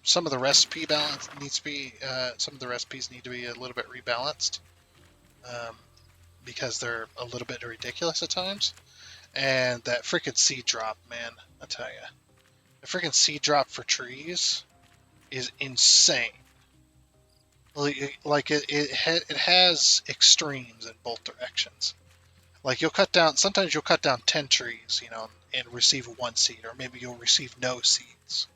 Some of the recipe balance needs to be some of the recipes need to be a little bit rebalanced. Because they're a little bit ridiculous at times. And that freaking seed drop, man, I tell you. The freaking seed drop for trees is insane. Like it has extremes in both directions. Like sometimes you'll cut down 10 trees, you know, and receive 1 seed, or maybe you'll receive no seeds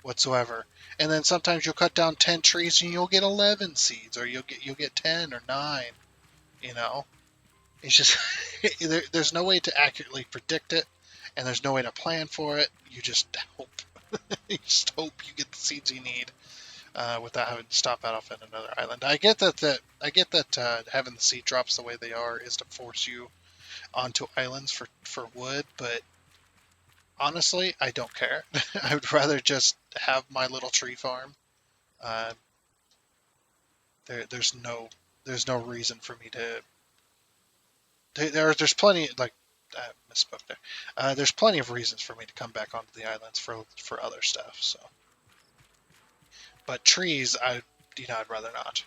whatsoever. And then sometimes you'll cut down 10 trees and you'll get 11 seeds, or you'll get 10 or 9, you know. It's just there's no way to accurately predict it, and there's no way to plan for it. You just hope. You just hope you get the seeds you need without having to stop out off at another island. I get that having the seed drops the way they are is to force you onto islands for wood, but honestly, I don't care. I would rather just have my little tree farm. Uh, there's no reason for me to. There's plenty like I misspoke there. There's plenty of reasons for me to come back onto the islands for other stuff. So, but trees, I'd rather not,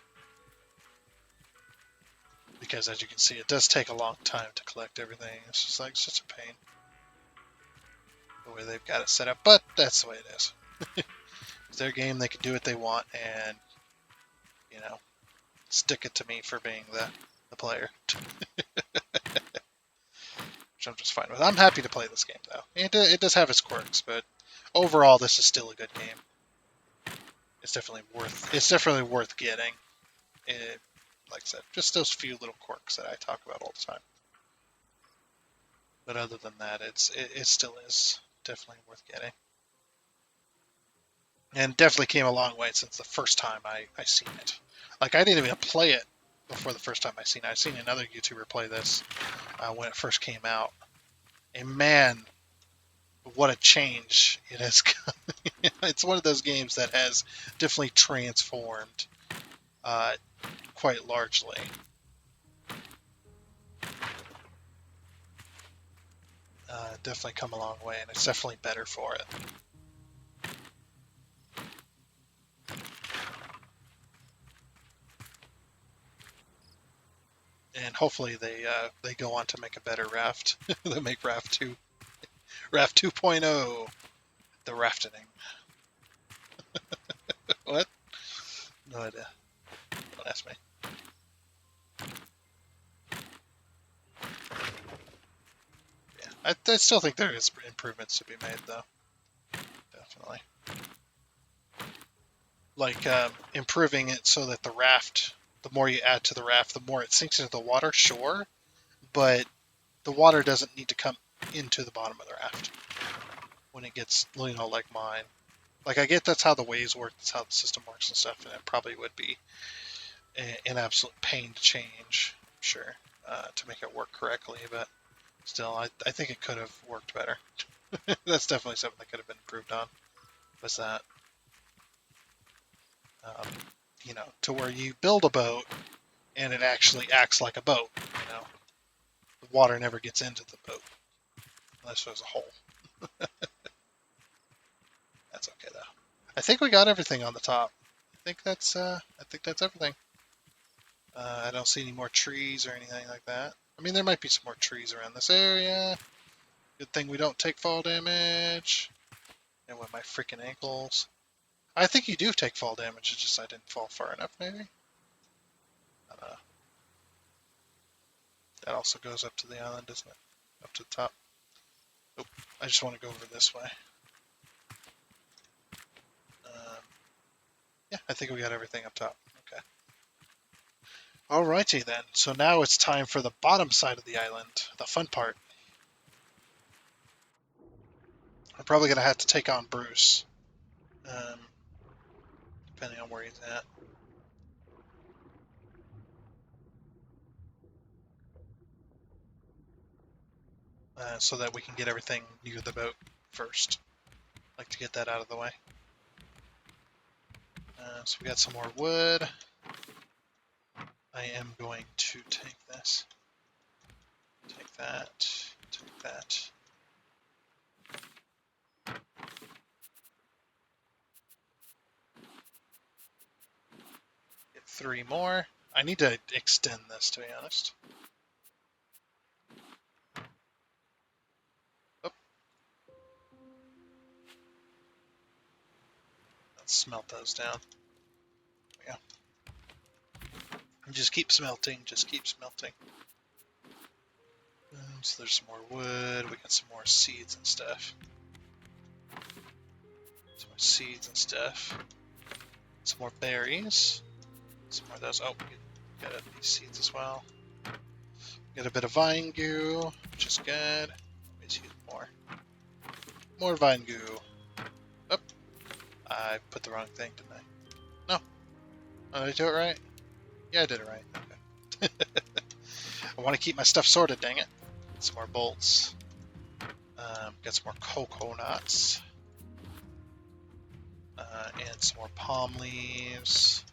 because as you can see, it does take a long time to collect everything. It's just like such a pain the way they've got it set up. But that's the way it is. It's their game; they can do what they want, and you know, stick it to me for being the player, which I'm just fine with. I'm happy to play this game though. It does have its quirks, but overall, this is still a good game. It's definitely worth getting. It, like I said, just those few little quirks that I talk about all the time. But other than that, it still is definitely worth getting. And definitely came a long way since the first time I seen it. Like I didn't even play it before the first time I seen it. I seen another YouTuber play this when it first came out. And man, what a change it has. It's one of those games that has definitely transformed quite largely. Definitely come a long way, and it's definitely better for it. And hopefully they go on to make a better Raft. They make Raft 2.0, the rafting. What? No idea. Don't ask me. Yeah, I still think there is improvements to be made, though. Definitely. Like improving it so that the raft, the more you add to the raft, the more it sinks into the water, sure, but the water doesn't need to come into the bottom of the raft when it gets, like mine. Like, I get that's how the waves work, that's how the system works and stuff, and it probably would be an absolute pain to change, I'm sure, to make it work correctly, but still, I think it could have worked better. That's definitely something that could have been improved on, was that, um, to where you build a boat and it actually acts like a boat, The water never gets into the boat unless there's a hole. That's okay, though. I think we got everything on the top. I think that's everything. I don't see any more trees or anything like that. I mean, there might be some more trees around this area. Good thing we don't take fall damage. And with my freaking ankles. I think you do take fall damage, it's just I didn't fall far enough, maybe? I don't know. That also goes up to the island, doesn't it? Up to the top. Oh, I just want to go over this way. Um, yeah, I think we got everything up top. Okay. Alrighty then. So now it's time for the bottom side of the island, the fun part. I'm probably going to have to take on Bruce, um, depending on where he's at. So that we can get everything near the boat first. I'd like to get that out of the way. So we got some more wood. I am going to take this. Take that. Take that. Get 3 more. I need to extend this, to be honest. Oh. Let's smelt those down. There we go. And just keep smelting. Just keep smelting. So there's some more wood. We got some more seeds and stuff. Some more seeds and stuff. Some more berries. Some more of those. Oh, we got these seeds as well. Get a bit of vine goo, which is good. Let's use more. More vine goo. Oh, I put the wrong thing, didn't I? No. Oh, did I do it right? Yeah, I did it right. Okay. I want to keep my stuff sorted, dang it. Some more bolts. Get some more coconuts. And some more palm leaves.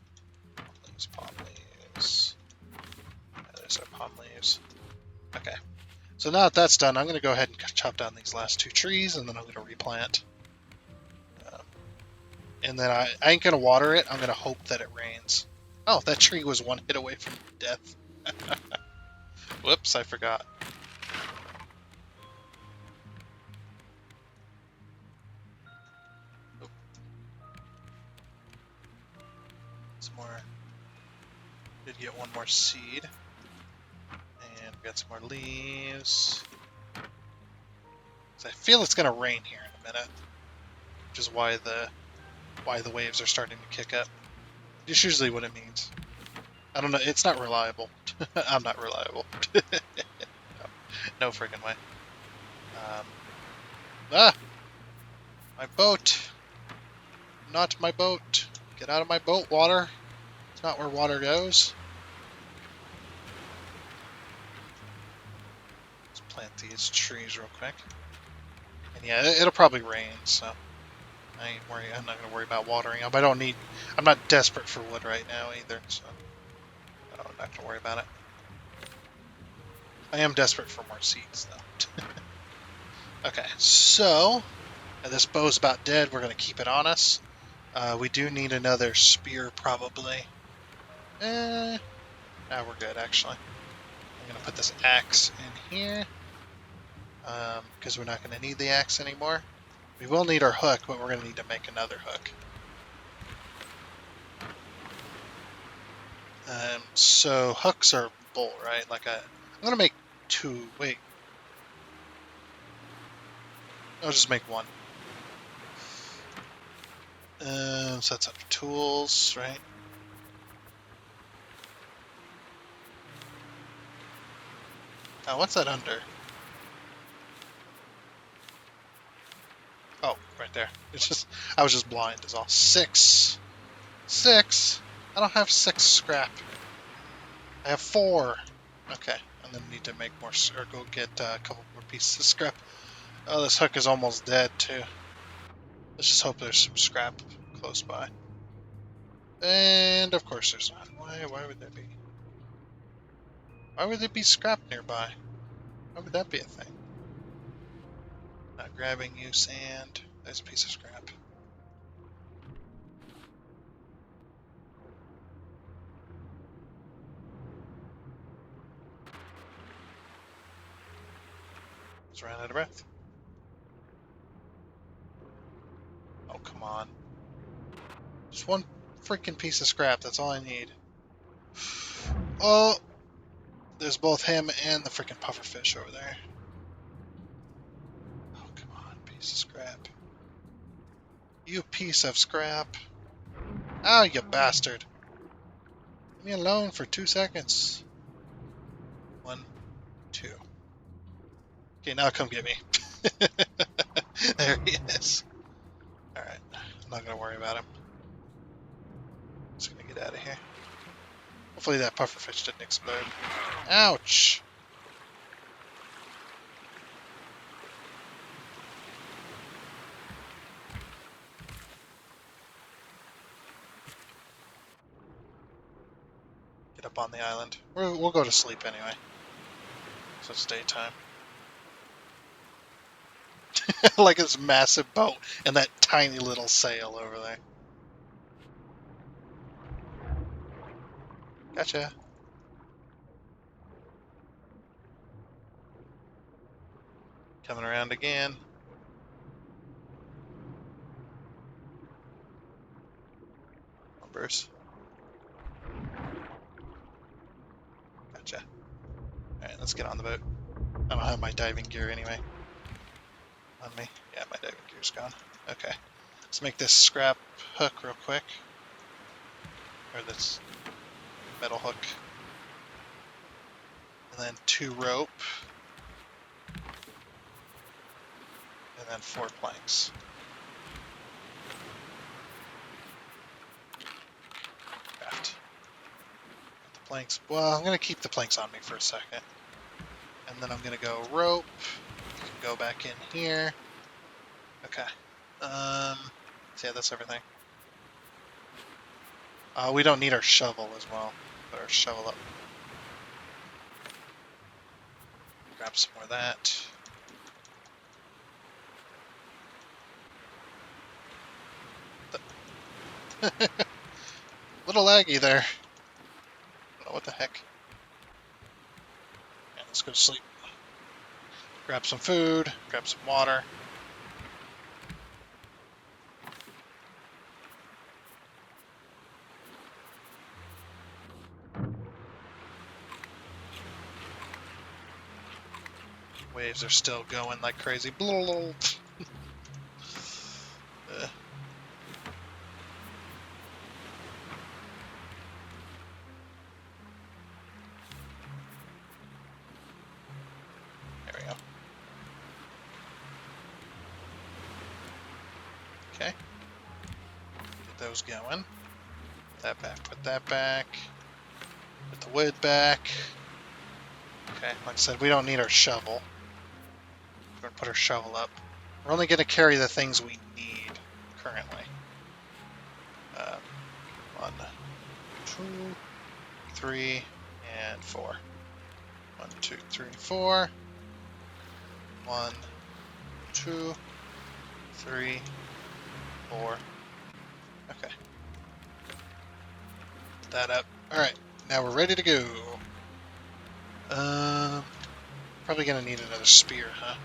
Palm leaves. Yeah, there's our palm leaves. Okay. So now that that's done, I'm going to go ahead and chop down these last 2 trees, and then I'm going to replant. And then I ain't going to water it. I'm going to hope that it rains. Oh, that tree was 1 hit away from death. Whoops, I forgot. Oh. Some more. Did get 1 more seed. And we got some more leaves. So I feel it's going to rain here in a minute. Which is why the waves are starting to kick up. It's usually what it means. I don't know. It's not reliable. I'm not reliable. No friggin' way. My boat. Not my boat. Get out of my boat, water. It's not where water goes. Let's plant these trees real quick. And yeah, it'll probably rain, so I'm not gonna worry about watering them. I'm not desperate for wood right now either, so I'm not gonna worry about it. I am desperate for more seeds though. Okay, so this bow's about dead. We're gonna keep it on us. We do need another spear probably. Nah, we're good actually. I'm gonna put this axe in here because we're not gonna need the axe anymore. We will need our hook, but we're gonna need to make another hook. So hooks are bolt, right? I'm gonna make 2. Wait, I'll just make 1. So that's under tools, right? Oh, what's that under? Oh, right there. I was just blind is all. 6. 6? I don't have 6 scrap. I have 4. Okay, and then need to make more, or go get a couple more pieces of scrap. Oh, this hook is almost dead too. Let's just hope there's some scrap close by. And of course there's not. Why would there be? Why would there be scrap nearby? Why would that be a thing? Not grabbing you, sand. There's a piece of scrap. Just ran out of breath. Oh, come on. Just 1 freaking piece of scrap. That's all I need. Oh! There's both him and the freaking pufferfish over there. Oh, come on. Piece of scrap. You piece of scrap. Oh, you bastard. Leave me alone for 2 seconds. 1, 2. Okay, now come get me. There he is. Alright, I'm not going to worry about him. Just going to get out of here. Hopefully that pufferfish didn't explode. Ouch! Get up on the island. We'll go to sleep anyway. So it's daytime. Like this massive boat and that tiny little sail over there. Gotcha. Coming around again. Numbers. Gotcha. Alright, let's get on the boat. I don't have my diving gear anyway. On me? Yeah, my diving gear's gone. Okay. Let's make this scrap hook real quick. Or this metal hook. And then 2 rope, and then 4 planks. Raft. The planks. Well, I'm gonna keep the planks on me for a second, and then I'm gonna go rope. Go back in here. Okay. So yeah, that's everything. We don't need our shovel as well. Put our shovel up. Grab some more of that. Little laggy there. I don't know what the heck. Yeah, let's go to sleep. Grab some food. Grab some water. Waves are still going like crazy. There we go. Okay. Get those going. Put that back. Put that back. Put the wood back. Okay, like I said, we don't need our shovel. We're going to put our shovel up. We're only going to carry the things we need currently. 1, 2, 3, and 4. 1, 2, 3, 4. 1, 2, 3, 4. Okay. Put that up. Alright, now we're ready to go. Probably gonna need another spear, huh?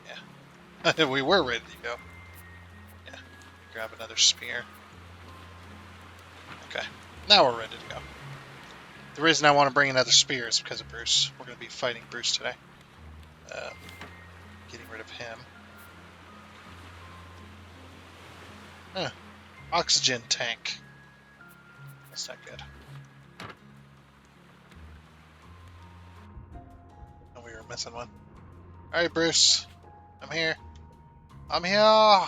Yeah. We were ready to go. Yeah. Grab another spear. Okay. Now we're ready to go. The reason I want to bring another spear is because of Bruce. We're going to be fighting Bruce today. Getting rid of him. Oxygen tank. That's not good. Oh, we were missing one. Alright, Bruce. I'm here. I'm here!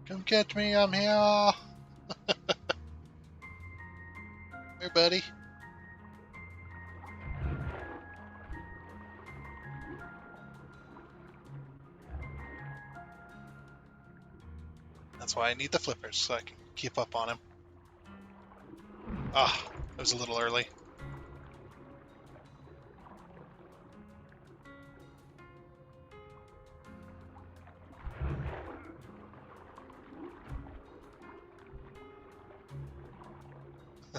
Come get me, I'm here! Here, buddy. That's why I need the flippers, so I can keep up on him. Ah, it was a little early.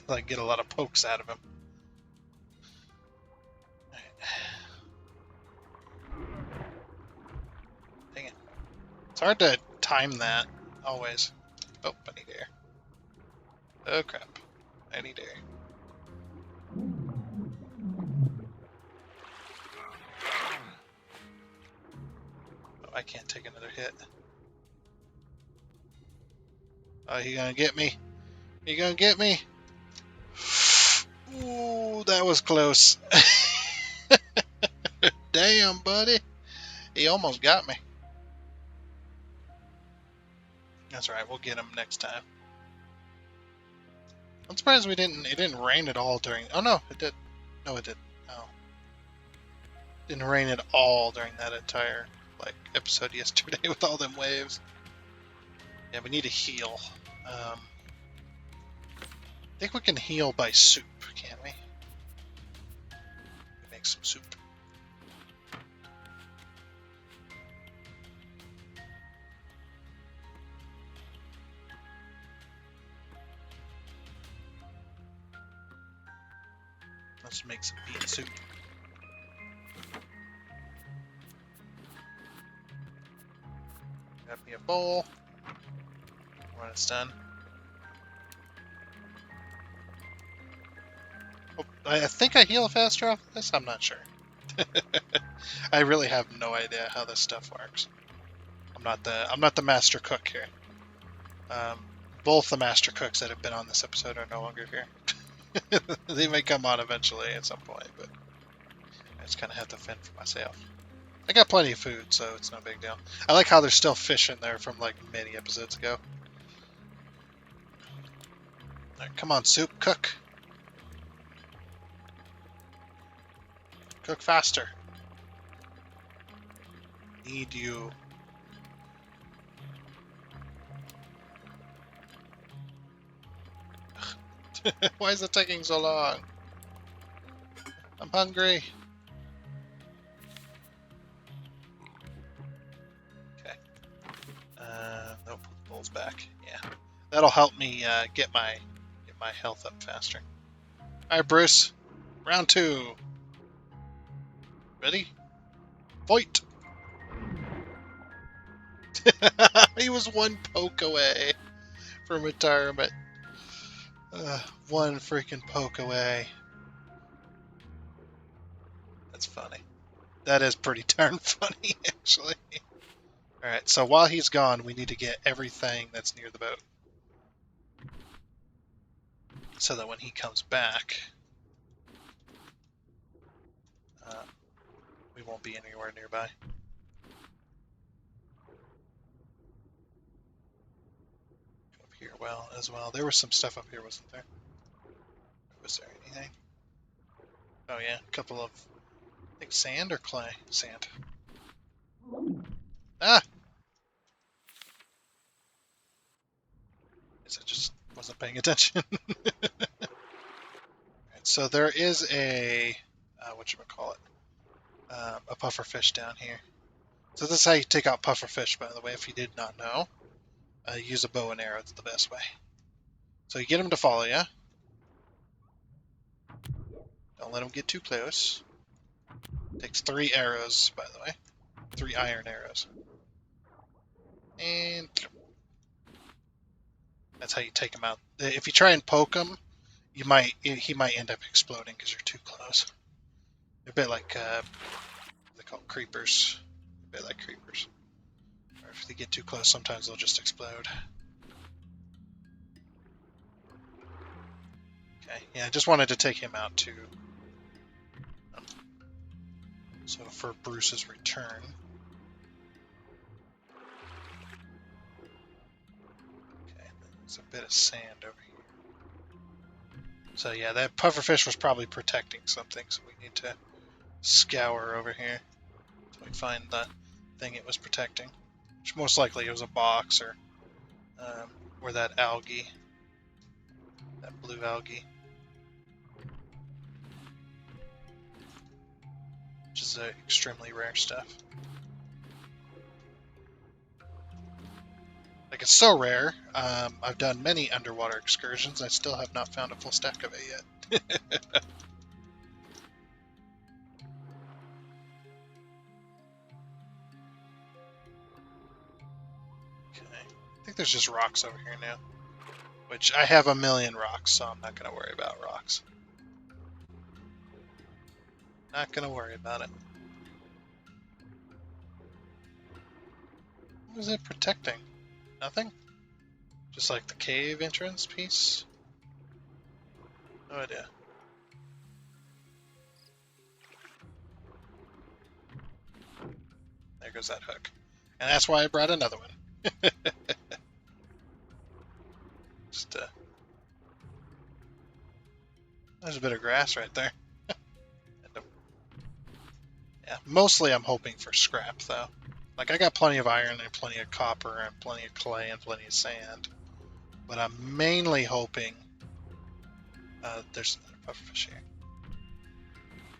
Like, get a lot of pokes out of him. Dang it. It's hard to time that, always. Oh, I need air. Oh, crap. I need air. Oh, I can't take another hit. Oh, he gonna get me. He gonna get me. Ooh, that was close. Damn, buddy. He almost got me. That's right, we'll get him next time. I'm surprised it didn't rain at all during, oh no, it did. No, it didn't. No. It didn't rain at all during that entire, episode yesterday with all them waves. Yeah, we need to heal. I think we can heal by soup, can't we? Make some soup. Let's make some bean soup. Grab me a bowl. When it's done. Oh, I think I heal faster off this. I'm not sure. I really have no idea how this stuff works. I'm not the master cook here. Both the master cooks that have been on this episode are no longer here. They may come on eventually at some point, but I just kind of have to fend for myself. I got plenty of food, so it's no big deal. I like how there's still fish in there from like many episodes ago. All right, come on, soup, cook. Cook faster. Need you. Why is it taking so long? I'm hungry. Okay. Nope, bowl's back. Yeah, that'll help me get my health up faster. All right, Bruce. Round 2. Ready? Fight! He was one poke away from retirement. One freaking poke away. That's funny. That is pretty darn funny, actually. Alright, so while he's gone, we need to get everything that's near the boat. So that when he comes back, we won't be anywhere nearby. Up here, well, as well. There was some stuff up here, wasn't there? Was there anything? Oh yeah, a couple of, I think sand or clay? Sand. Ah! I just wasn't paying attention. So there is a, whatchamacallit, a puffer fish down here. So this is how you take out puffer fish, by the way, if you did not know. Use a bow and arrow, it's the best way. So you get them to follow you. Don't let them get too close. Takes 3 arrows, by the way. 3 iron arrows. And that's how you take them out. If you try and poke them, he might end up exploding because you're too close. They're a bit like, they call creepers. A bit like creepers. Or if they get too close, sometimes they'll just explode. Okay, yeah, I just wanted to take him out too. So for Bruce's return. Okay, there's a bit of sand over here. So yeah, that pufferfish was probably protecting something, so we need to scour over here until we find the thing it was protecting. Which most likely it was a box or that algae. That blue algae. Which is extremely rare stuff. Like, it's so rare. I've done many underwater excursions. I still have not found a full stack of it yet. Okay. I think there's just rocks over here now. Which, I have a million rocks, so I'm not going to worry about rocks. Not going to worry about it. What was it protecting? Nothing? Just like the cave entrance piece? No idea. There goes that hook. And that's why I brought another one. Just, there's a bit of grass right there. Yeah, mostly I'm hoping for scrap, though. Like, I got plenty of iron and plenty of copper and plenty of clay and plenty of sand. But I'm mainly hoping... there's another pufferfish here.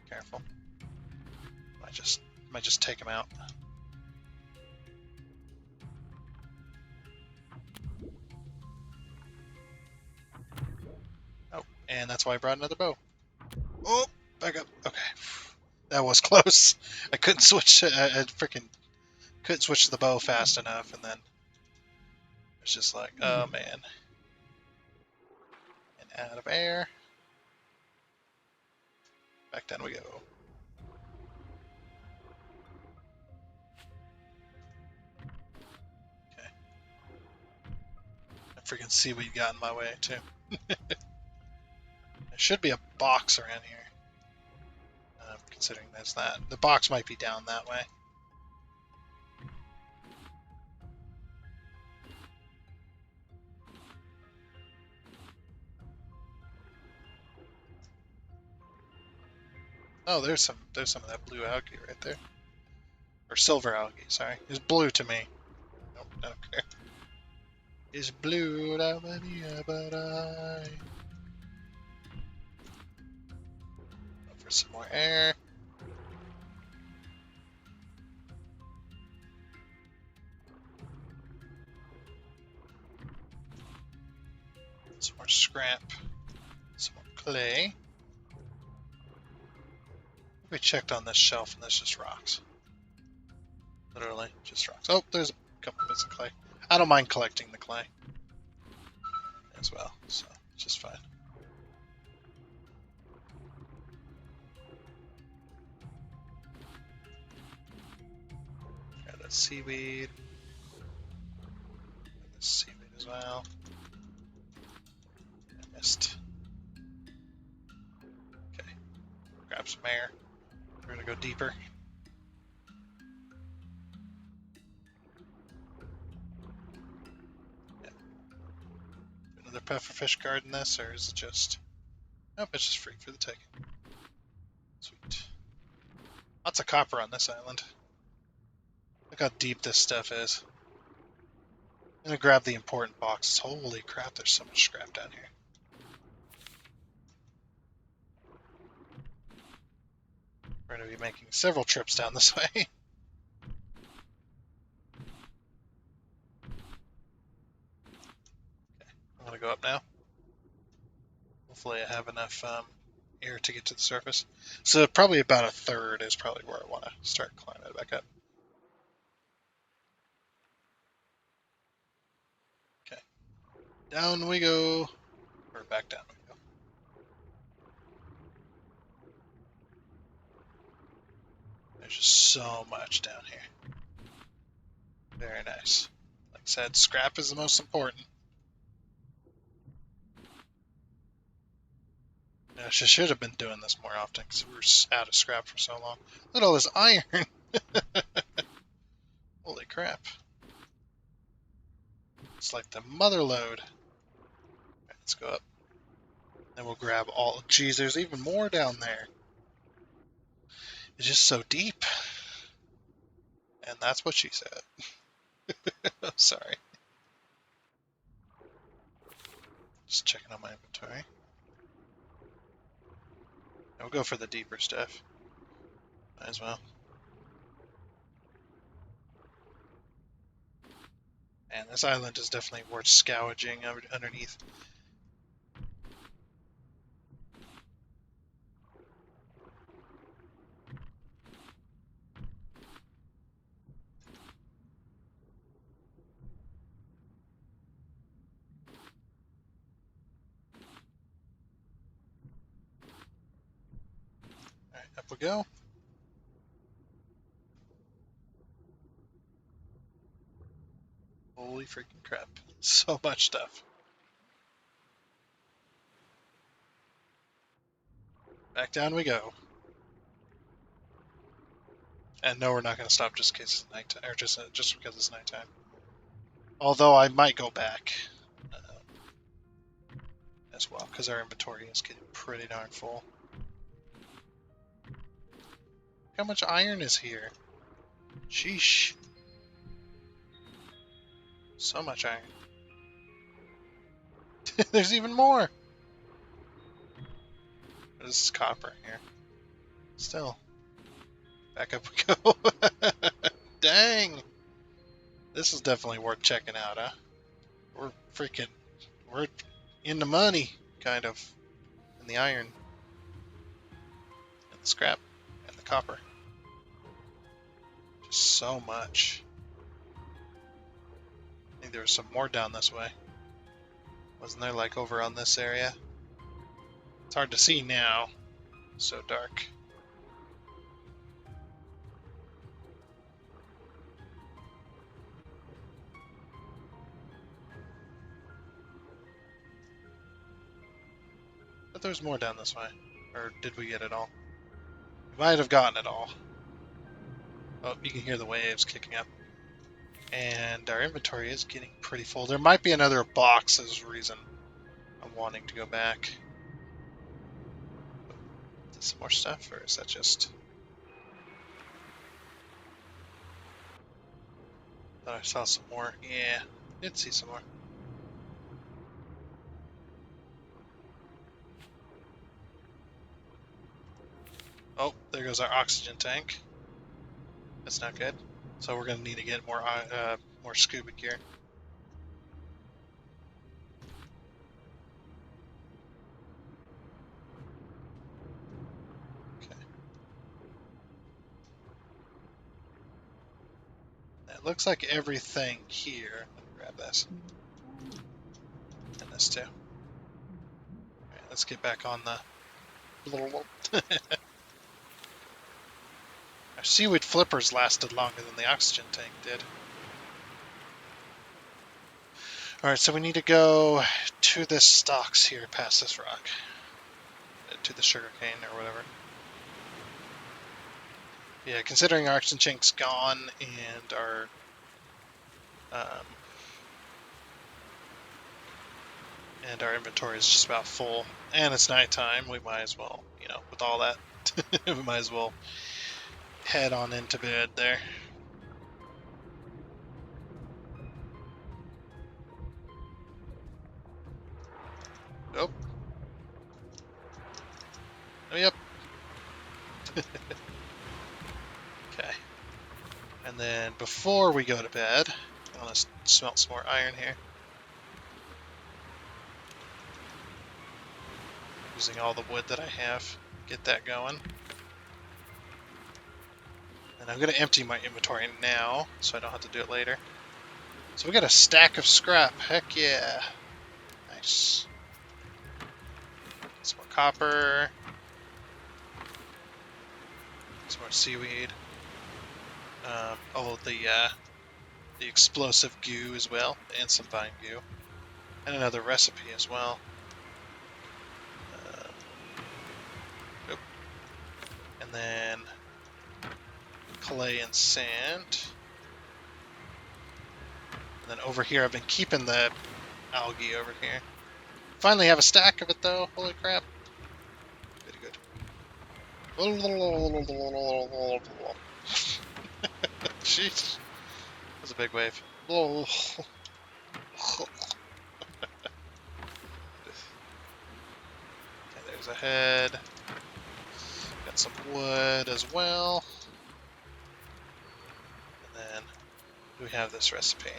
Careful. Might just take him out. Oh, and that's why I brought another bow. Oh, back up. Okay. That was close. I couldn't switch. I freaking couldn't switch to the bow fast enough, and then it's just like, oh man. And out of air. Back down we go. Okay. I freaking seaweed got in my way too. I should be a box around here. Considering there's that. The box might be down that way. Oh, there's some of that blue algae right there. Or silver algae, sorry. It's blue to me. Nope, I don't care. It's blue, but I... Go for some more air. Some more scrap. Some more clay. We checked on this shelf and there's just rocks. Literally, just rocks. Oh, there's a couple bits of clay. I don't mind collecting the clay as well, so it's just fine. Got that seaweed. Got this seaweed as well. I missed. Okay, grab some air. We're gonna go deeper. Another pufferfish guard in this, or is it just... Nope, it's just free for the taking. Sweet. Lots of copper on this island. Look how deep this stuff is. I'm gonna grab the important boxes. Holy crap, there's so much scrap down here. We're gonna be making several trips down this way. Okay, I'm gonna go up now. Hopefully I have enough air to get to the surface. So probably about a third is probably where I want to start climbing back up. Okay, down we go. Or back down we go. There's just so much down here. Very nice. Like I said, scrap is the most important. I should have been doing this more often because we were out of scrap for so long. Look at all this iron. Holy crap. It's like the mother lode. Okay, let's go up. Then we'll grab all... Geez, there's even more down there. It's just so deep. And that's what she said. Sorry. Just checking on my inventory. We'll go for the deeper stuff. Might as well. And this island is definitely worth scavenging underneath. Alright, up we go. Holy freaking crap. So much stuff. Back down we go. And no, we're not going to stop just in case it's nighttime, or just because it's nighttime. Although I might go back as well, because our inventory is getting pretty darn full. How much iron is here? Sheesh. So much iron. There's even more! This is copper here. Still. Back up we go. Dang! This is definitely worth checking out, huh? We're in the money, kind of. In the iron. And the scrap. And the copper. Just so much. I think there was some more down this way. Wasn't there, like, over on this area? It's hard to see now. So dark. But there's more down this way. Or did we get it all? We might have gotten it all. Oh, you can hear the waves kicking up. And our inventory is getting pretty full. There might be another box as a reason I'm wanting to go back. Is this some more stuff, or is that just... Thought I saw some more. Yeah, did see some more. Oh, there goes our oxygen tank. That's not good. So we're gonna need to get more scuba gear. Okay. It looks like everything here. Let me grab this. And this too. Alright, let's get back on the... Our seaweed flippers lasted longer than the oxygen tank did. Alright, so we need to go to the stocks here, past this rock. To the sugarcane or whatever. Yeah, considering our oxygen tank's gone and our inventory is just about full, and it's nighttime, we might as well, you know, with all that, we might as well head on into bed there. Oh. Oh, yep. Okay. And then before we go to bed, I want to smelt some more iron here. Using all the wood that I have, get that going. And I'm going to empty my inventory now, so I don't have to do it later. So we got a stack of scrap. Heck yeah. Nice. Some more copper. Some more seaweed. The explosive goo as well, and some vine goo. And another recipe as well. And then clay and sand. And then over here, I've been keeping the algae over here. Finally have a stack of it though. Holy crap. Good, good. Jeez. That was a big wave. Okay, there's a head. Got some wood as well. And then we have this recipe.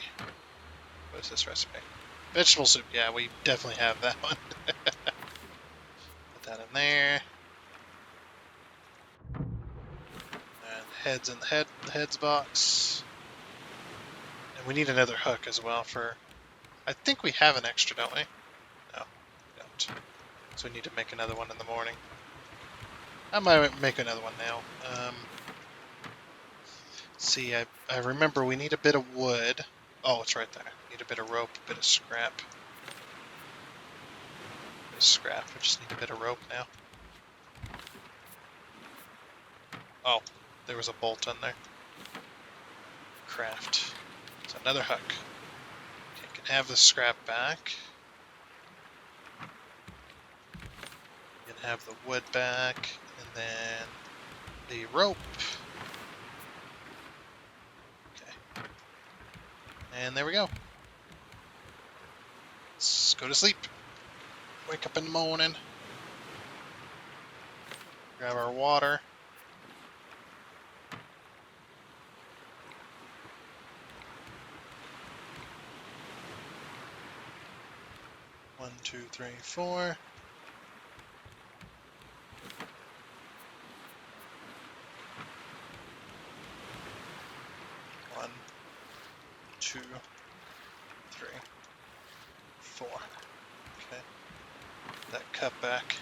What is this recipe? Vegetable soup. Yeah, we definitely have that one. Put that in there. And heads in the heads box. And we need another hook as well for... I think we have an extra, don't we? No, we don't. So we need to make another one in the morning. I might make another one now. See, I remember we need a bit of wood. Oh, it's right there. Need a bit of rope, a bit of scrap. A bit of scrap. We just need a bit of rope now. Oh, there was a bolt in there. Craft. So another hook. Okay, can have the scrap back. You can have the wood back, and then the rope. Okay. And there we go. Let's go to sleep. Wake up in the morning. Grab our water. One, two, three, four. One, two, three, four. Okay. That cup back.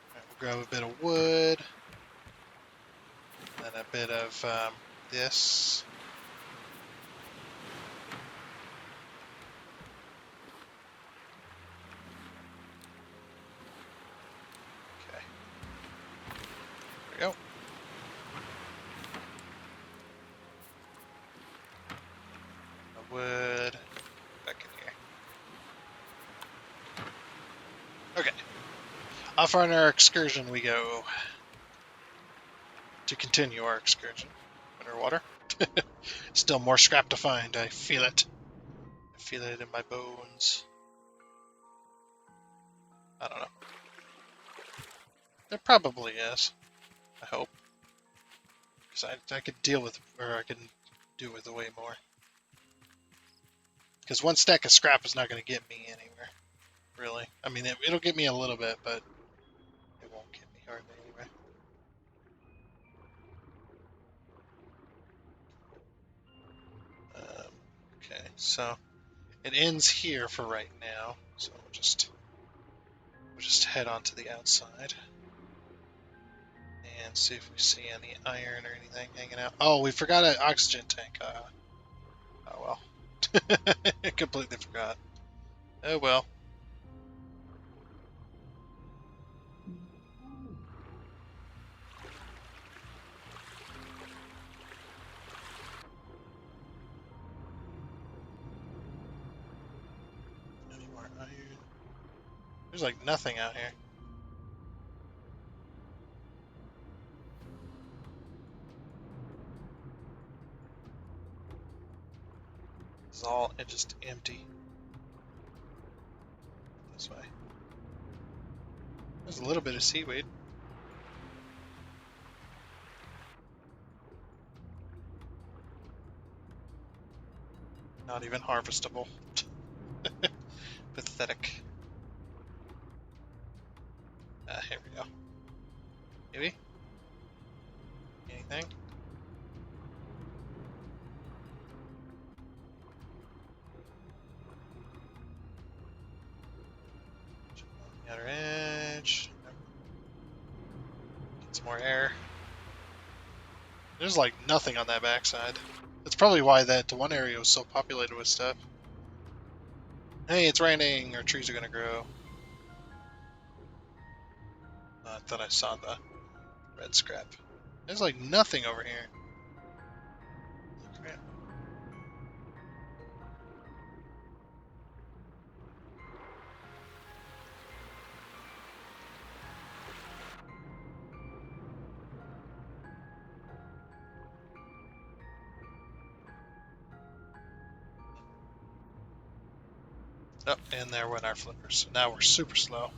Alright, we'll grab a bit of wood. And a bit of this. go. I would back in here. Okay. Off on our excursion we go. To continue our excursion underwater. Still more scrap to find. I feel it. I feel it in my bones. I don't know. There probably is. I hope. Because I could deal with, or I can do with way more. Because one stack of scrap is not going to get me anywhere. Really. I mean, it'll get me a little bit, but it won't get me hardly anywhere. Okay, so it ends here for right now. So we'll just head on to the outside and see if we see any iron or anything hanging out. Oh, we forgot an oxygen tank. Oh well. I completely forgot. Oh well. Any more iron? There's like nothing out here. It's all just empty. This way. There's a little bit of seaweed. Not even harvestable. Pathetic. Here we go. Maybe? Anything? On the outer edge. Get some more air. There's like nothing on that backside. That's probably why that one area was so populated with stuff. Hey, it's raining! Our trees are gonna grow. I thought I saw the red scrap. There's like nothing over here. Crap. Oh, and there went our flippers. So now we're super slow.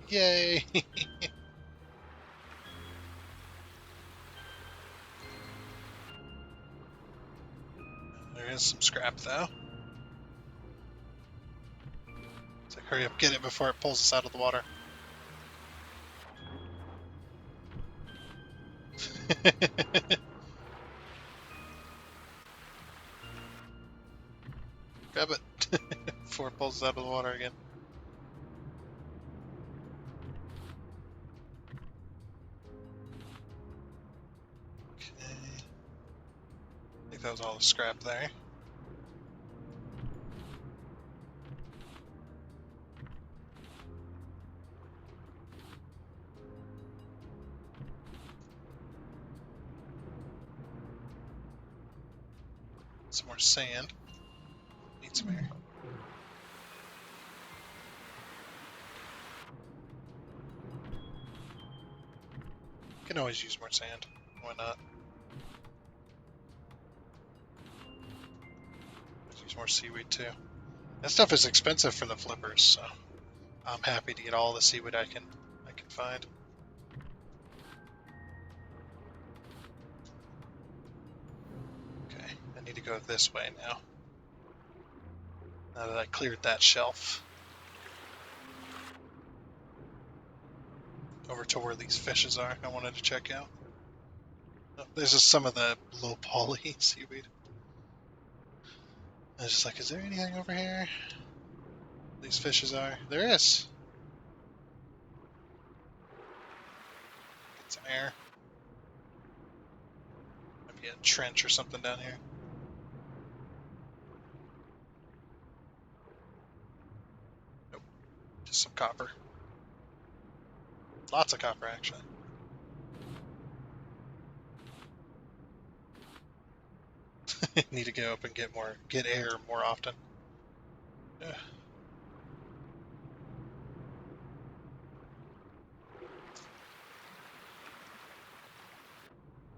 Yay! There is some scrap though. It's like, hurry up, get it before it pulls us out of the water. Grab it before it pulls us out of the water again. Okay. I think that was all the scrap there. Some more sand. Need some air. Can always use more sand. Why not? Let's use more seaweed too. That stuff is expensive for the flippers, so I'm happy to get all the seaweed I can find. Okay, I need to go this way now. Now that I cleared that shelf. Over to where these fishes are, I wanted to check out. Oh, there's just some of the low poly seaweed. I was just like, is there anything over here? These fishes are. There is. Get some air. Maybe a trench or something down here. Nope. Just some copper. Lots of copper, actually. Need to go up and get air more often. Ugh.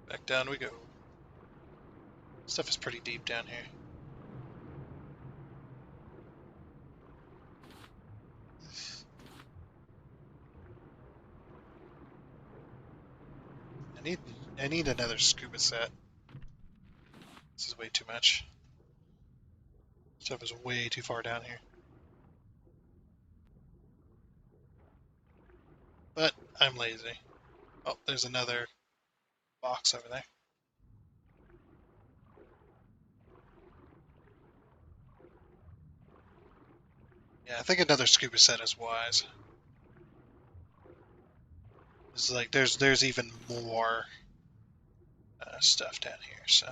Back down we go. Stuff is pretty deep down here. I need another scuba set. This is way too much. Stuff is way too far down here. But I'm lazy. Oh, there's another box over there. Yeah, I think another scuba set is wise. It's like there's even more stuff down here, so.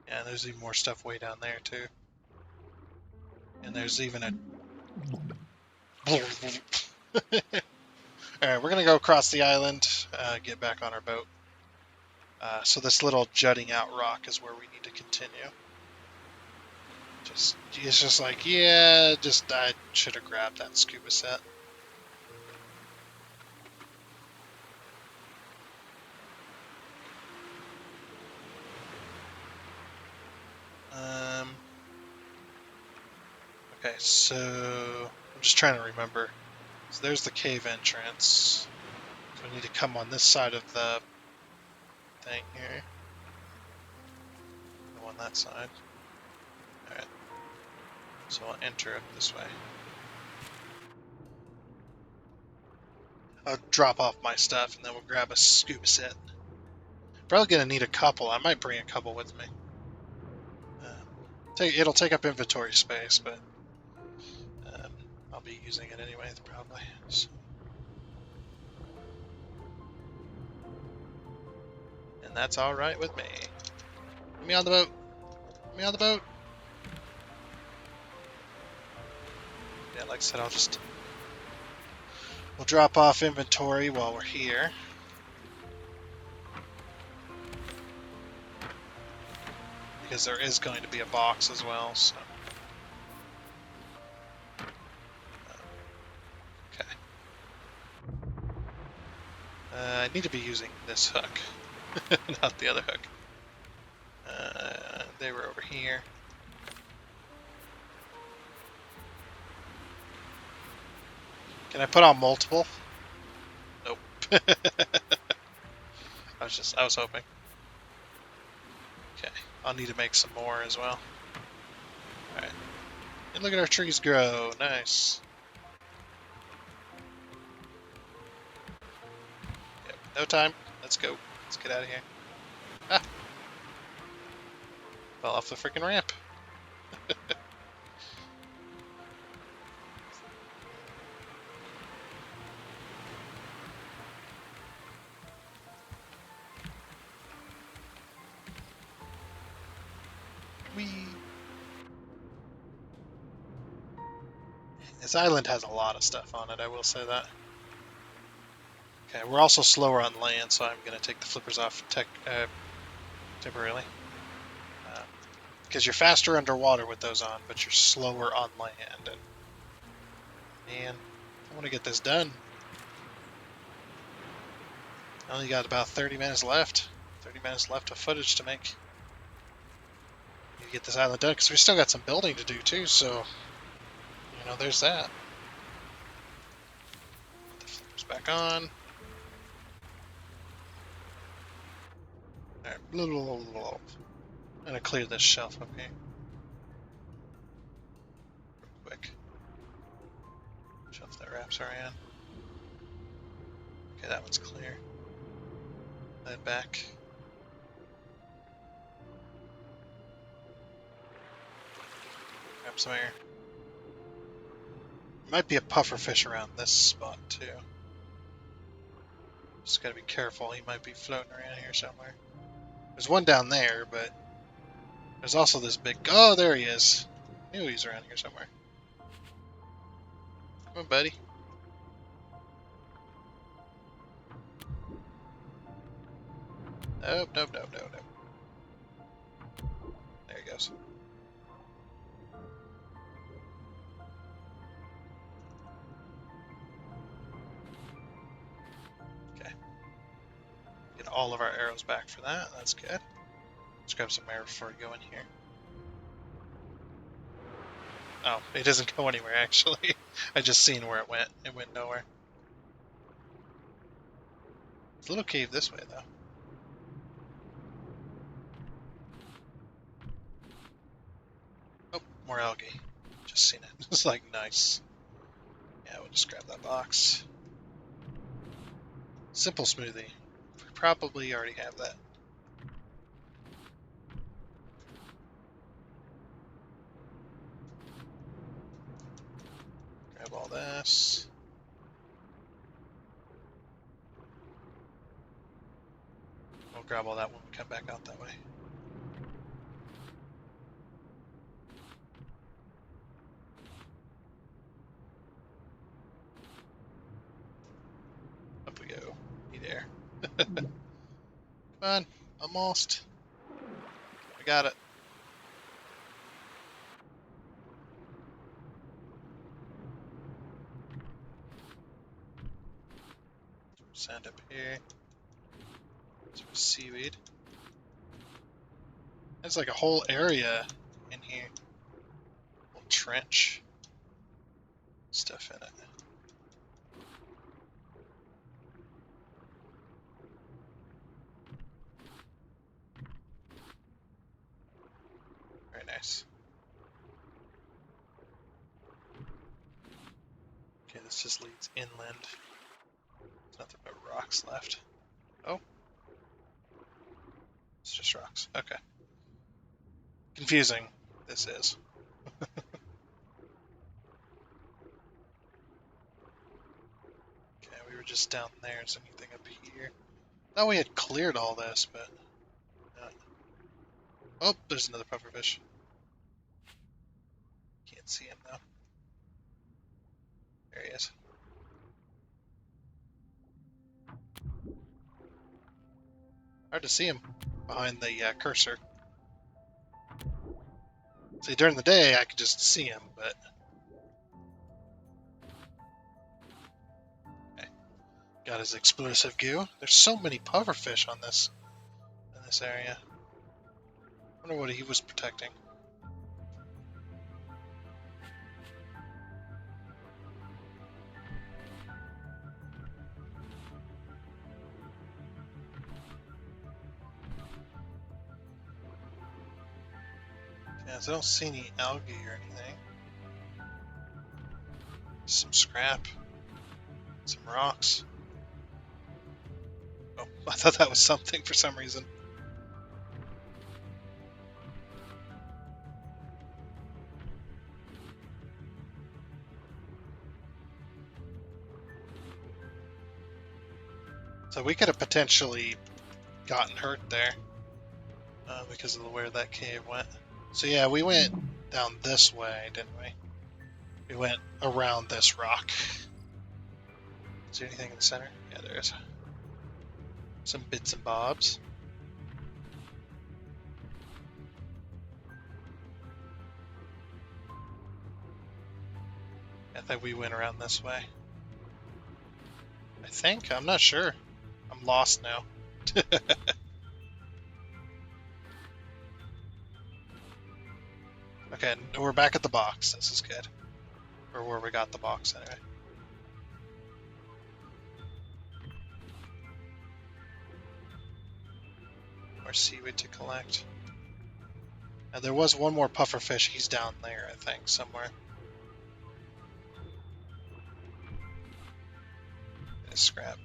Yeah, there's even more stuff way down there too. And there's even a... Alright, we're gonna go across the island, get back on our boat. So this little jutting out rock is where we need to continue. It's just like, yeah, I should have grabbed that scuba set. Okay, so I'm just trying to remember. So there's the cave entrance. So we need to come on this side of the thing here. Go on that side. Alright. So I'll enter up this way. I'll drop off my stuff and then we'll grab a scuba set. Probably gonna need a couple. I might bring a couple with me. It'll take up inventory space, but I'll be using it anyway, probably. So. And that's all right with me. Get me on the boat. Get me on the boat. Yeah, like I said, we'll drop off inventory while we're here. Because there is going to be a box as well, so. Okay. I need to be using this hook, not the other hook. They were over here. Can I put on multiple? Nope. I was hoping. Okay, I'll need to make some more as well. Alright. And look at our trees grow. Nice. Yep, no time. Let's go. Let's get out of here. Ah! Fell off the freaking ramp. Whee! This island has a lot of stuff on it, I will say that. Okay, we're also slower on land, so I'm going to take the flippers off temporarily. Because you're faster underwater with those on, but you're slower on land. And man, I want to get this done. I only got about 30 minutes left. 30 minutes left of footage to make. Need to get this island done, because we still got some building to do too, so, you know, there's that. Put the flippers back on. Alright, I'm going to clear this shelf up here. Real quick. Shelf that wraps around. Okay, that one's clear. Head back. Grab some air. Might be a puffer fish around this spot too. Just gotta be careful, he might be floating around here somewhere. There's one down there, but there's also this big... Oh, there he is. I knew he was around here somewhere. Come on, buddy. Nope, nope, nope, nope, nope. There he goes. Okay. Get all of our arrows back for that. That's good. Let's grab some arrows before we go in here. Oh, it doesn't go anywhere, actually. I just seen where it went. It went nowhere. It's a little cave this way, though. Oh, more algae. Just seen it. It's like, nice. Yeah, we'll just grab that box. Simple smoothie. We probably already have that. Grab all this. We'll grab all that when we come back out that way. Up we go. Be there. Come on. Almost. I got it. Some sand up here. Some seaweed. There's like a whole area in here. Little trench. Stuff in it. Very nice. Okay, this just leads inland. There's nothing but rocks left. Oh. It's just rocks. Okay. Confusing, this is. Okay, we were just down there. Is anything up here? Thought we had cleared all this, but not. Oh, there's another pufferfish. Can't see him though. There he is. Hard to see him behind the cursor. See, during the day I could just see him, but okay. Got his explosive goo. There's so many pufferfish on this in this area. I wonder what he was protecting. Yeah, so I don't see any algae or anything. Some scrap. Some rocks. Oh, I thought that was something for some reason. So we could have potentially gotten hurt there because of where that cave went. So yeah, we went down this way, didn't we? We went around this rock. Is there anything in the center? Yeah, there is. Some bits and bobs. I think we went around this way. I think. I'm not sure. I'm lost now. Okay, we're back at the box. This is good. Or where we got the box, anyway. More seaweed to collect. And there was one more pufferfish. He's down there, I think, somewhere. Scrap.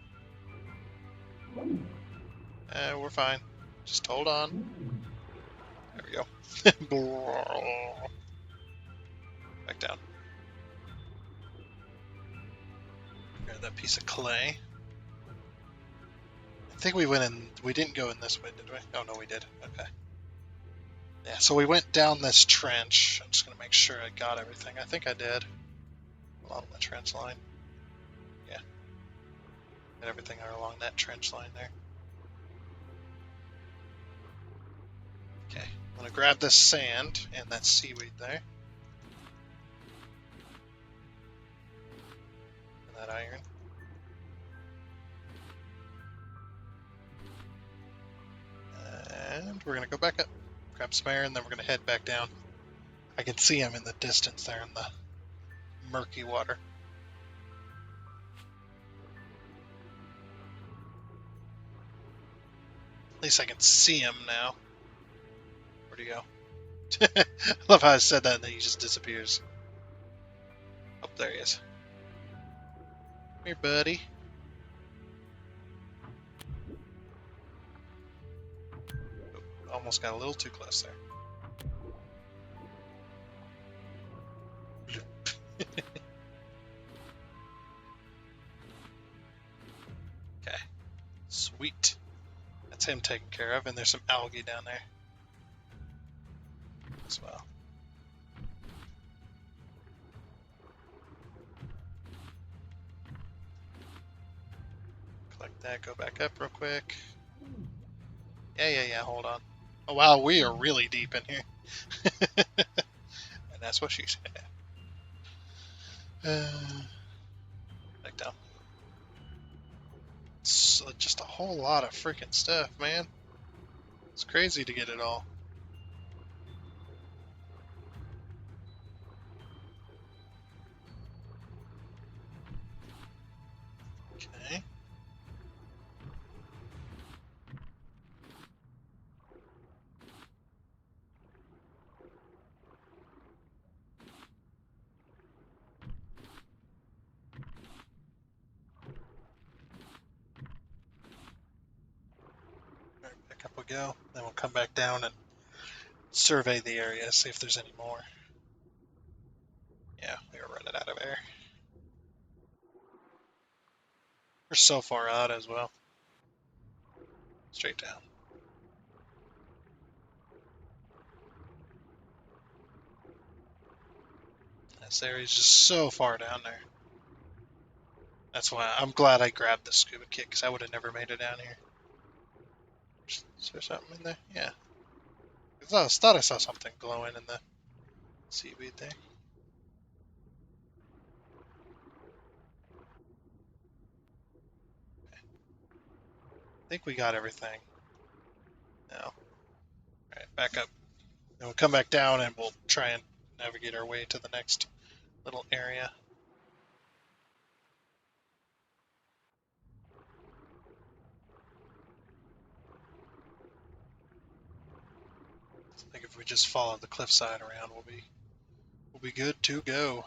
We're fine. Just hold on. There we go. Back down. Grab that piece of clay. I think we went in. We didn't go in this way, did we? Oh, no, we did. Okay. Yeah, so we went down this trench. I'm just going to make sure I got everything. I think I did. Along the trench line. Yeah. Got everything along that trench line there. Okay, I'm gonna grab this sand and that seaweed there. And that iron. And we're gonna go back up, grab some iron, then we're gonna head back down. I can see him in the distance there in the murky water. At least I can see him now. Where'd he go? I love how I said that and then he just disappears. Oh, there he is. Come here, buddy. Oh, almost got a little too close there. Okay. Sweet. That's him taken care of, and there's some algae down there as well. Collect that, go back up real quick. Yeah, hold on. Oh wow, we are really deep in here. And that's what she said. Back down. It's just a whole lot of freaking stuff, man. It's crazy to get it all. Okay. Alright, back up we go. Then we'll come back down and survey the area, see if there's any more. Yeah, we are running out of air. We're so far out as well. Straight down. This area's just so far down there. That's why I'm glad I grabbed the scuba kit, because I would have never made it down here. Is there something in there? Yeah. I thought I saw something glowing in the seaweed there. Okay. I think we got everything. No. Alright, back up. Then we'll come back down and we'll try and navigate our way to the next little area. I think if we just follow the cliffside around, we'll be good to go.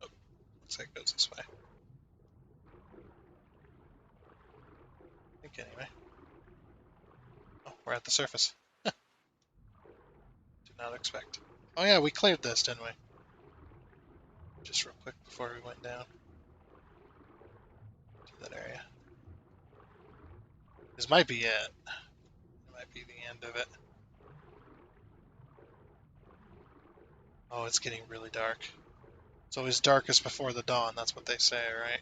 Oh, looks like it goes this way. I think anyway. Oh, we're at the surface. Did not expect. Oh yeah, we cleared this, didn't we? Just real quick before we went down to that area. This might be it. It might be the end of it. Oh, it's getting really dark. It's always darkest before the dawn, that's what they say, right?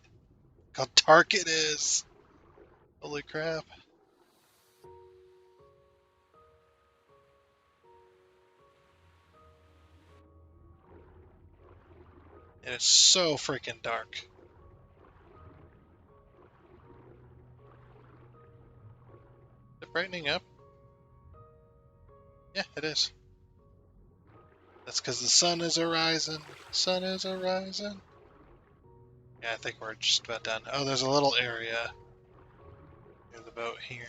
Look how dark it is! Holy crap. It is so freaking dark. Is it brightening up? Yeah, it is. That's because the sun is a-rising. Sun is a-rising. Yeah, I think we're just about done. Oh, there's a little area near the boat here.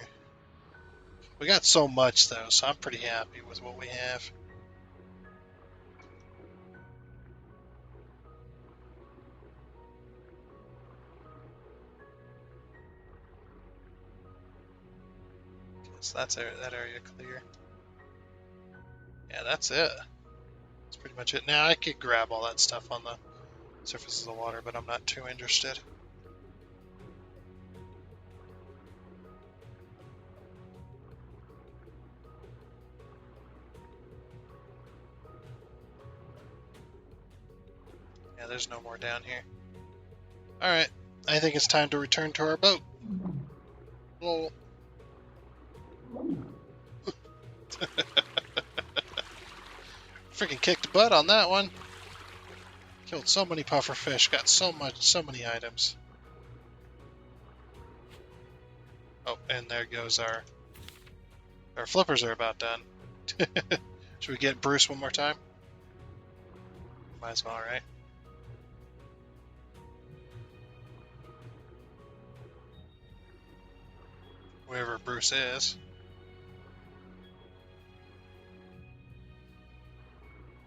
We got so much, though, so I'm pretty happy with what we have. So that's that area clear. Yeah, that's it. That's pretty much it. Now I could grab all that stuff on the surface of the water, but I'm not too interested. Yeah, there's no more down here. Alright, I think it's time to return to our boat. Well, Freaking kicked butt on that one. Killed so many puffer fish, got so many items. Oh, and there goes our flippers are about done. Should we get Bruce one more time? Might as well, right? Wherever Bruce is.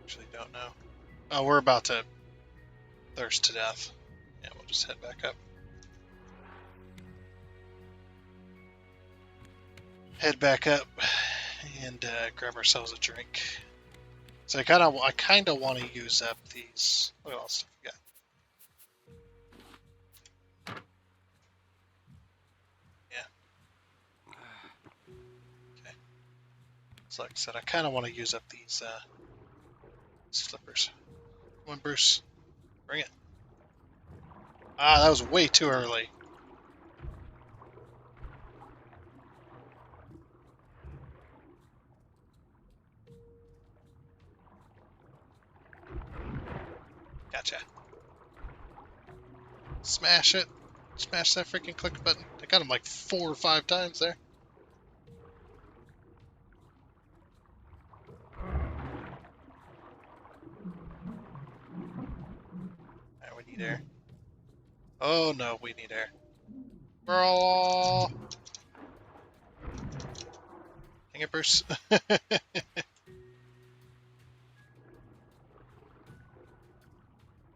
Actually don't know. Oh, we're about to thirst to death. Yeah, we'll just head back up. Head back up and grab ourselves a drink. So I kind of want to use up these. What else have we got? Yeah. Okay. So like I said, I kind of want to use up these flippers. Come on, Bruce. Bring it. Ah, that was way too early. Gotcha. Smash it. Smash that freaking click button. I got him like 4 or 5 times there. Alright, we need air. Oh no, we need air. Bro! Dang it, Bruce.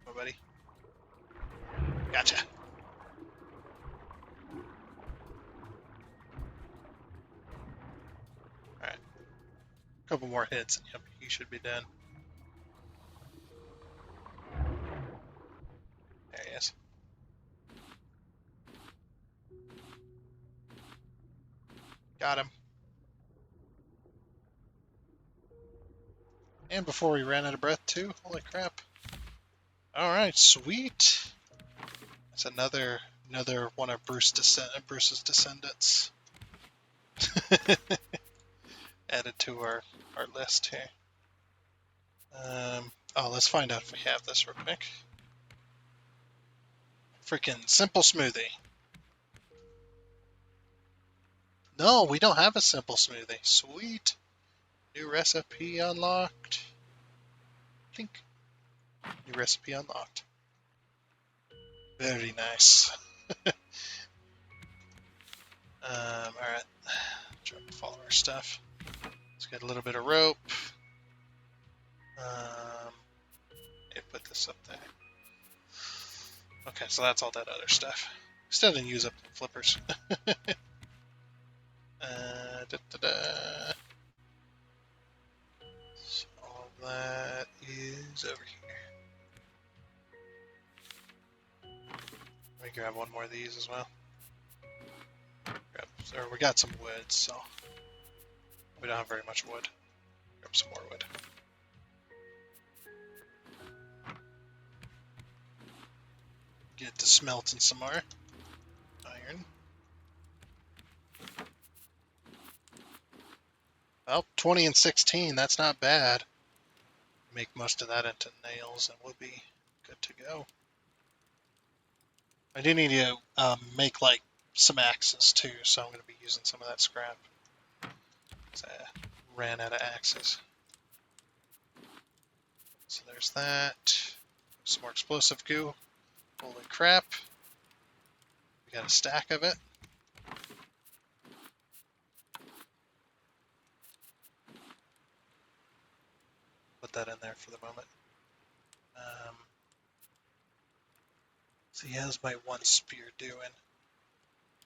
Oh, buddy. Gotcha. Alright. A couple more hits and he should be done. There he is. Got him. And before we ran out of breath too. Holy crap. Alright, sweet. That's another one of Bruce's descendants. Added to our list here. Oh, let's find out if we have this real quick. Freaking simple smoothie. No, we don't have a simple smoothie. Sweet. New recipe unlocked. I think. New recipe unlocked. Very nice. Alright. Try to follow our stuff. Let's get a little bit of rope. Yeah, put this up there. Okay, so that's all that other stuff. Still didn't use up the flippers. So all that is over here. Let me grab one more of these as well. We got some wood, so we don't have very much wood. Grab some more wood. Get to smelting some more iron. Well, 20 and 16, that's not bad. Make most of that into nails and we'll be good to go. I do need to make like some axes too, so I'm going to be using some of that scrap. I ran out of axes. So there's that. Some more explosive goo. Holy crap. We got a stack of it. Put that in there for the moment. So yeah, how's my one spear doing?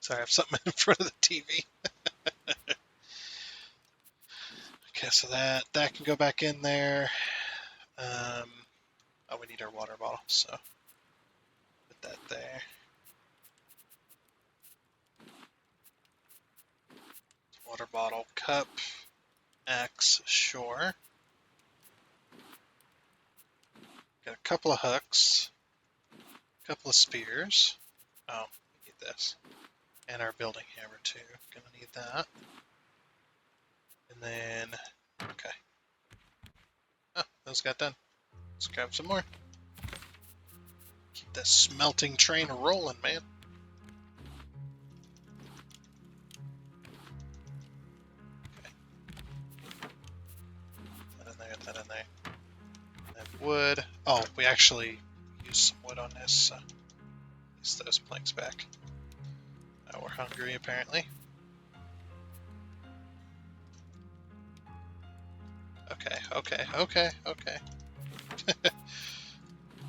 Sorry, I have something in front of the TV. Okay, so that can go back in there. Oh, we need our water bottle, so put that there. Water bottle, cup, axe, sure. Got a couple of hooks, a couple of spears. Oh, we need this. And our building hammer too. Gonna need that. And then almost got done. Let's grab some more. Keep that smelting train rolling, man. Okay. That in there, that in there. And wood. Oh, we actually used some wood on this, so use those planks back. Now we're hungry, apparently. Okay.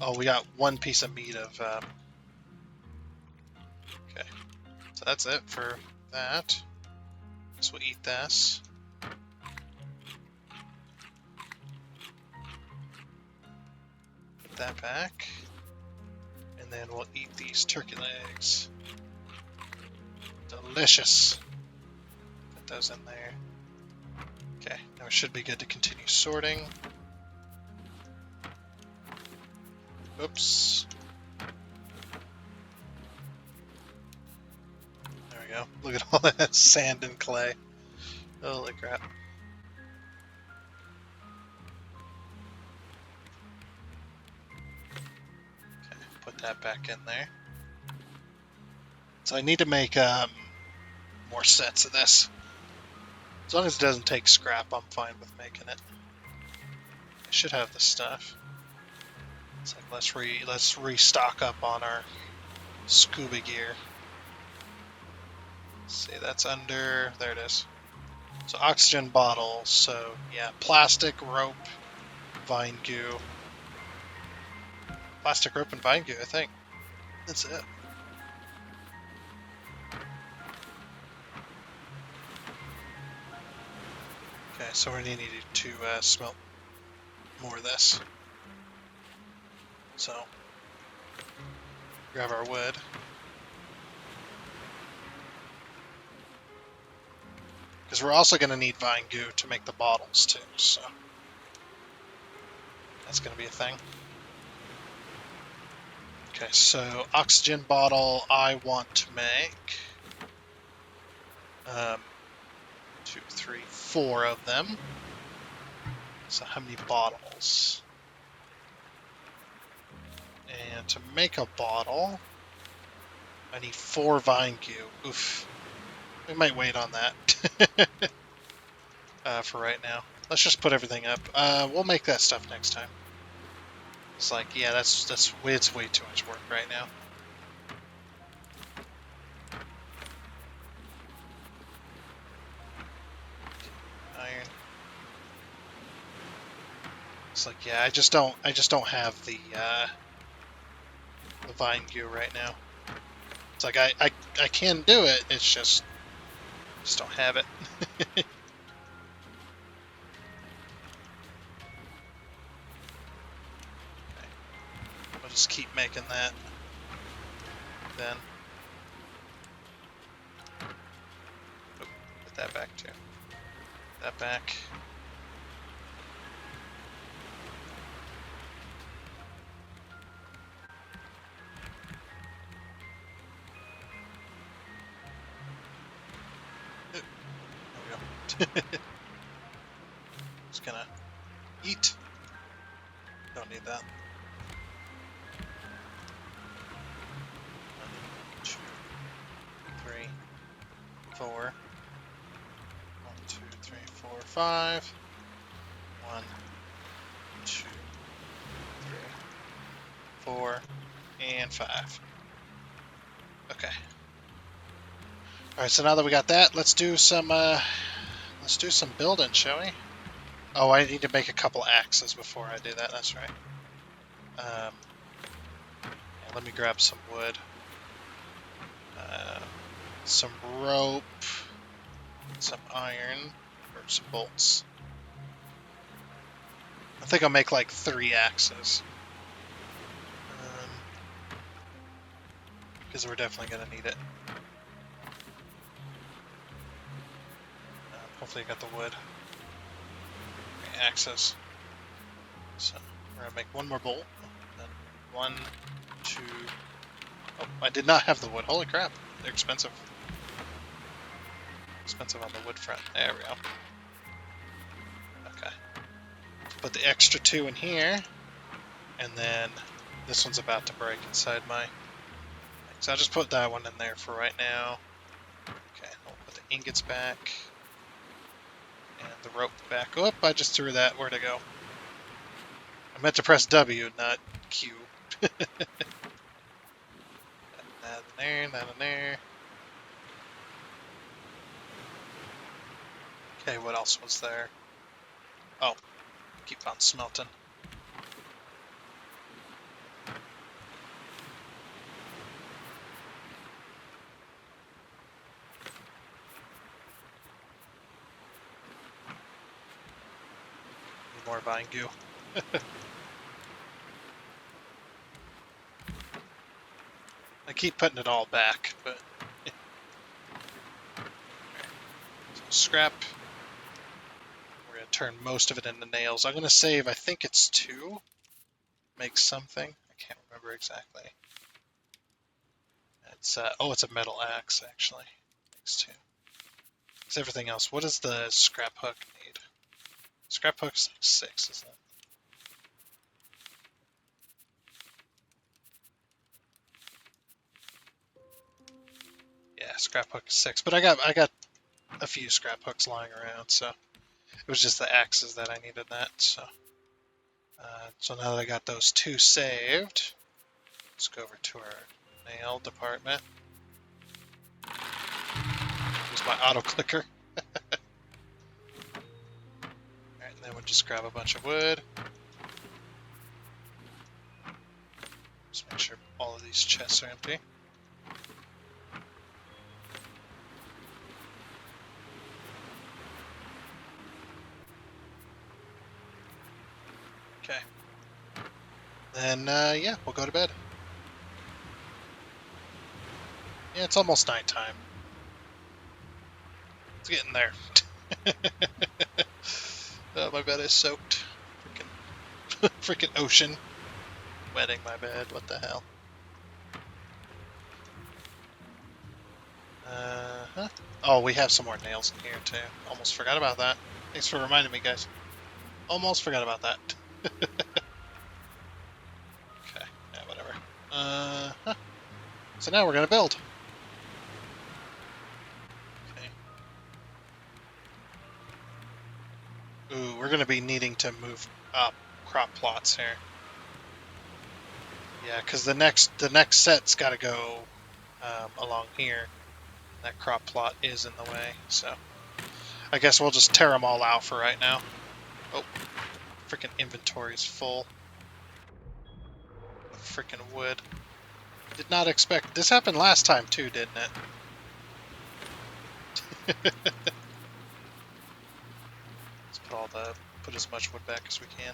Oh, we got one piece of meat of... Okay, so that's it for that. So we'll eat this. Put that back. And then we'll eat these turkey legs. Delicious. Put those in there. Okay, now we should be good to continue sorting. Oops. There we go. Look at all that sand and clay. Holy crap. Okay, put that back in there. So I need to make more sets of this. As long as it doesn't take scrap, I'm fine with making it. I should have the stuff. It's like let's restock up on our scuba gear. Let's see, that's under, there it is. So oxygen bottles, so yeah, plastic, rope, vine goo. Plastic, rope, and vine goo, I think. That's it. Okay, so we need to smelt more of this. So, grab our wood. Because we're also going to need vine goo to make the bottles too, so that's going to be a thing. Okay, so oxygen bottle I want to make 2, 3, 4 of them. So how many bottles? And to make a bottle, I need 4 vine goo. Oof. We might wait on that for right now. Let's just put everything up. We'll make that stuff next time. It's like, yeah, it's way too much work right now. Iron. It's like, yeah, I just don't have the vine goo right now. It's like I can do it. It's just don't have it. Okay. We'll just keep making that. Then put that back too. That back. Just gonna eat. Don't need that. 1, 2, 3, 4. 1, 2, 3, 4, 5. 1, 2, 3, 4, and 5. Okay. All right. So now that we got that, let's do some building, shall we? Oh, I need to make a couple axes before I do that. That's right. Yeah, let me grab some wood, some rope, some iron, or some bolts. I think I'll make like 3 axes. Because we're definitely going to need it. Hopefully I got the wood. Okay, axes. So we're going to make 1 more bolt. Then 1, 2... Oh, I did not have the wood. Holy crap. They're expensive. Expensive on the wood front. There we go. Okay. Put the extra 2 in here, and then this one's about to break inside my thing. So I'll just put that one in there for right now. Okay, I'll put the ingots back. And the rope back. Oh, I just threw that. Where'd it go? I meant to press W, not Q. That in there, that in there. Okay, what else was there? Oh, keep on smelting. Need more vine goo. I keep putting it all back, but... So scrap. We're going to turn most of it into nails. I'm going to save, I think it's 2. Make something. I can't remember exactly. It's oh, it's a metal axe, actually. Makes 2. It's everything else. What does the scrap hook need? Scrap hook's like 6, isn't it? Yeah, scrap hook is 6, but I got a few scrap hooks lying around, so it was just the axes that I needed that. So now that I got those 2 saved, let's go over to our nail department. Use my auto clicker. Alright, and then we'll just grab a bunch of wood. Just make sure all of these chests are empty. Okay. Then, yeah, we'll go to bed. Yeah, it's almost nighttime. It's getting there. Oh, my bed is soaked. Freaking ocean. Wetting my bed, what the hell. Uh-huh. Oh, we have some more nails in here, too. Almost forgot about that. Thanks for reminding me, guys. Almost forgot about that. Okay, yeah, whatever. Uh-huh. So now we're gonna build. Okay. Ooh, we're gonna be needing to move up crop plots here. Yeah, because the next set's got to go along here. That crop plot is in the way, so I guess we'll just tear them all out for right now. Oh, freaking inventory's full. Freaking wood. Did not expect this happened last time too, didn't it? Let's put as much wood back as we can.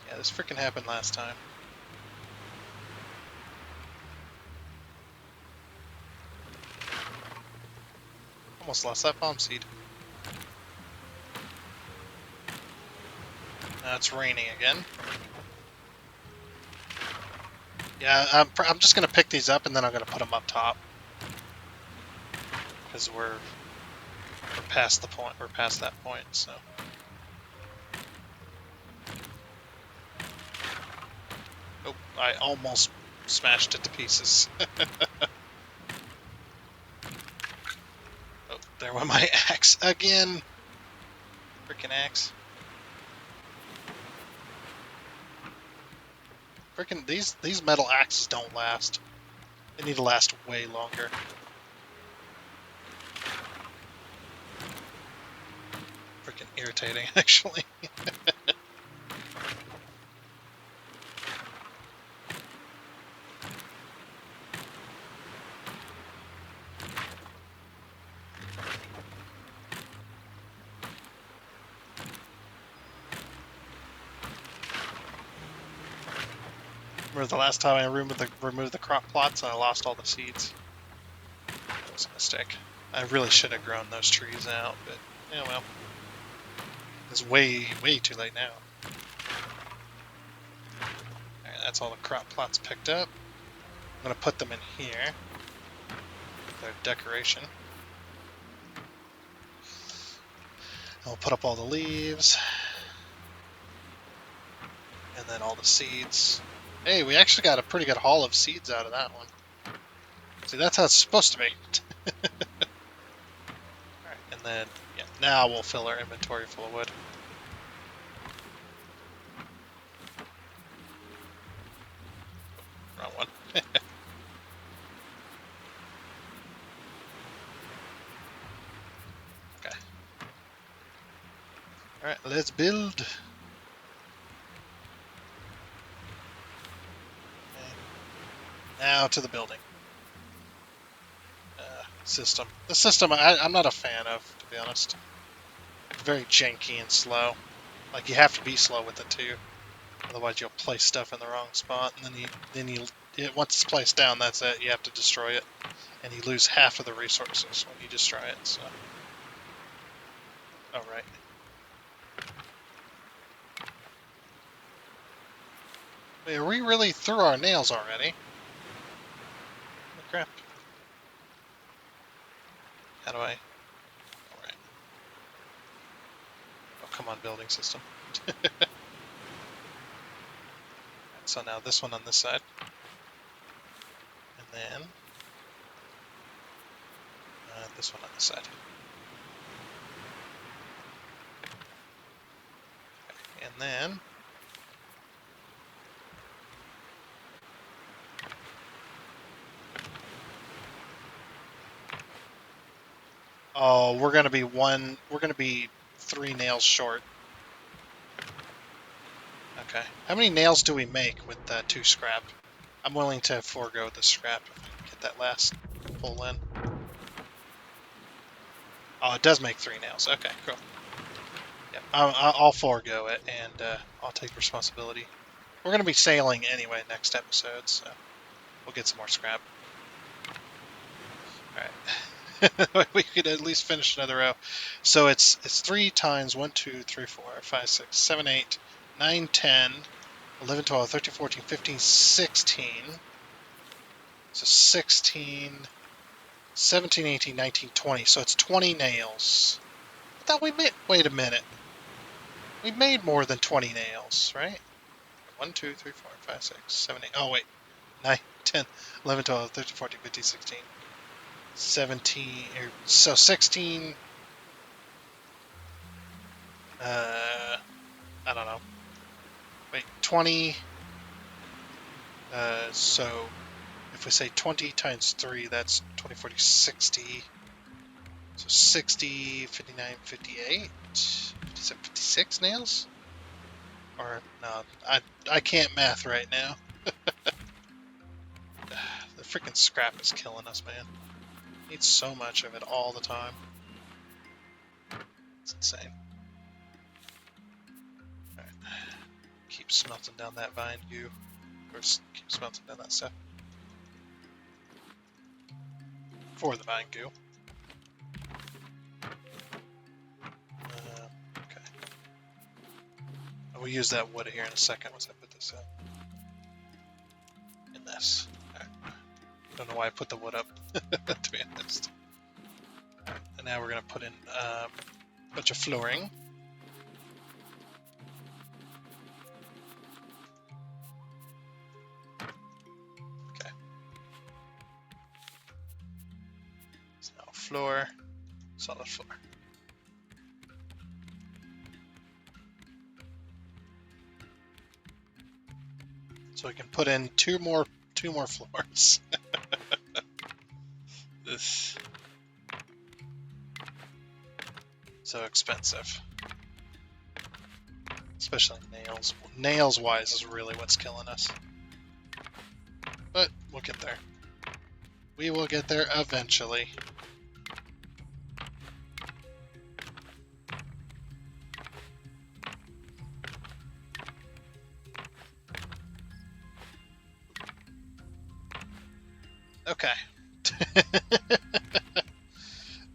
Yeah, this freaking happened last time. Almost lost that bomb seed. Now it's raining again. Yeah, I'm just gonna pick these up and then I'm gonna put them up top because we're past the point. We're past that point, so. Oh, I almost smashed it to pieces. Oh, there went my axe again. Freaking axe. Freaking these metal axes don't last. They need to last way longer. Freaking irritating, actually. Remember the last time I removed the crop plots and I lost all the seeds? That was a mistake. I really should have grown those trees out, but yeah, well. It's way too late now. Alright, that's all the crop plots picked up. I'm going to put them in here. Their decoration. I'll put up all the leaves. then all the seeds. Hey, we actually got a pretty good haul of seeds out of that one. See, that's how it's supposed to be. Alright, and then, yeah, now we'll fill our inventory full of wood. Wrong one. Okay. Alright, let's build. Okay. Now to the building. System. The system I'm not a fan of, to be honest. It's very janky and slow. Like, you have to be slow with it too. Otherwise you'll place stuff in the wrong spot, and once it's placed down, that's it. You have to destroy it. And you lose half of the resources when you destroy it, so. Alright. Wait, are we really through our nails already? Oh, crap. How do I... Alright. Oh, come on, building system. So now this one on this side. And then... this one on this side. Okay. And then... Oh, we're gonna be 3 nails short. Okay. How many nails do we make with 2 scrap? I'm willing to forego the scrap if we can get that last pull in. Oh, it does make 3 nails. Okay, cool. Yep, I'll forego it, and I'll take responsibility. We're gonna be sailing anyway next episode, so we'll get some more scrap. Alright. We could at least finish another row. So it's 3 times 1, 2, 3, 4, 5, 6, 7, 8, 9, 10, 11, 12, 13, 14, 15, 16. So 16, 17, 18, 19, 20. So it's 20 nails. I thought we made... Wait a minute. We made more than 20 nails, right? 1, 2, 3, 4, 5, 6, 7, 8. Oh, wait. 9, 10, 11, 12, 13, 14, 15, 16. 17, so 16, I don't know, wait, 20, so if we say 20 times 3, that's 20, 40, 60, so 60, 59, 58, 57, 56 nails? Or, no, I can't math right now. The freaking scrap is killing us, man. Need so much of it all the time. It's insane. Alright. Keep smelting down that vine goo. Or keep smelting down that stuff. For the vine goo. Okay. We'll use that wood here in a second once I put this up. In this. Alright. Don't know why I put the wood up, to be honest. Right. And now we're going to put in a bunch of flooring. Okay. So now floor, solid floor. So we can put in two more floors. This so expensive. Especially nails. Nails wise is really what's killing us. But we'll get there. We will get there eventually. Okay.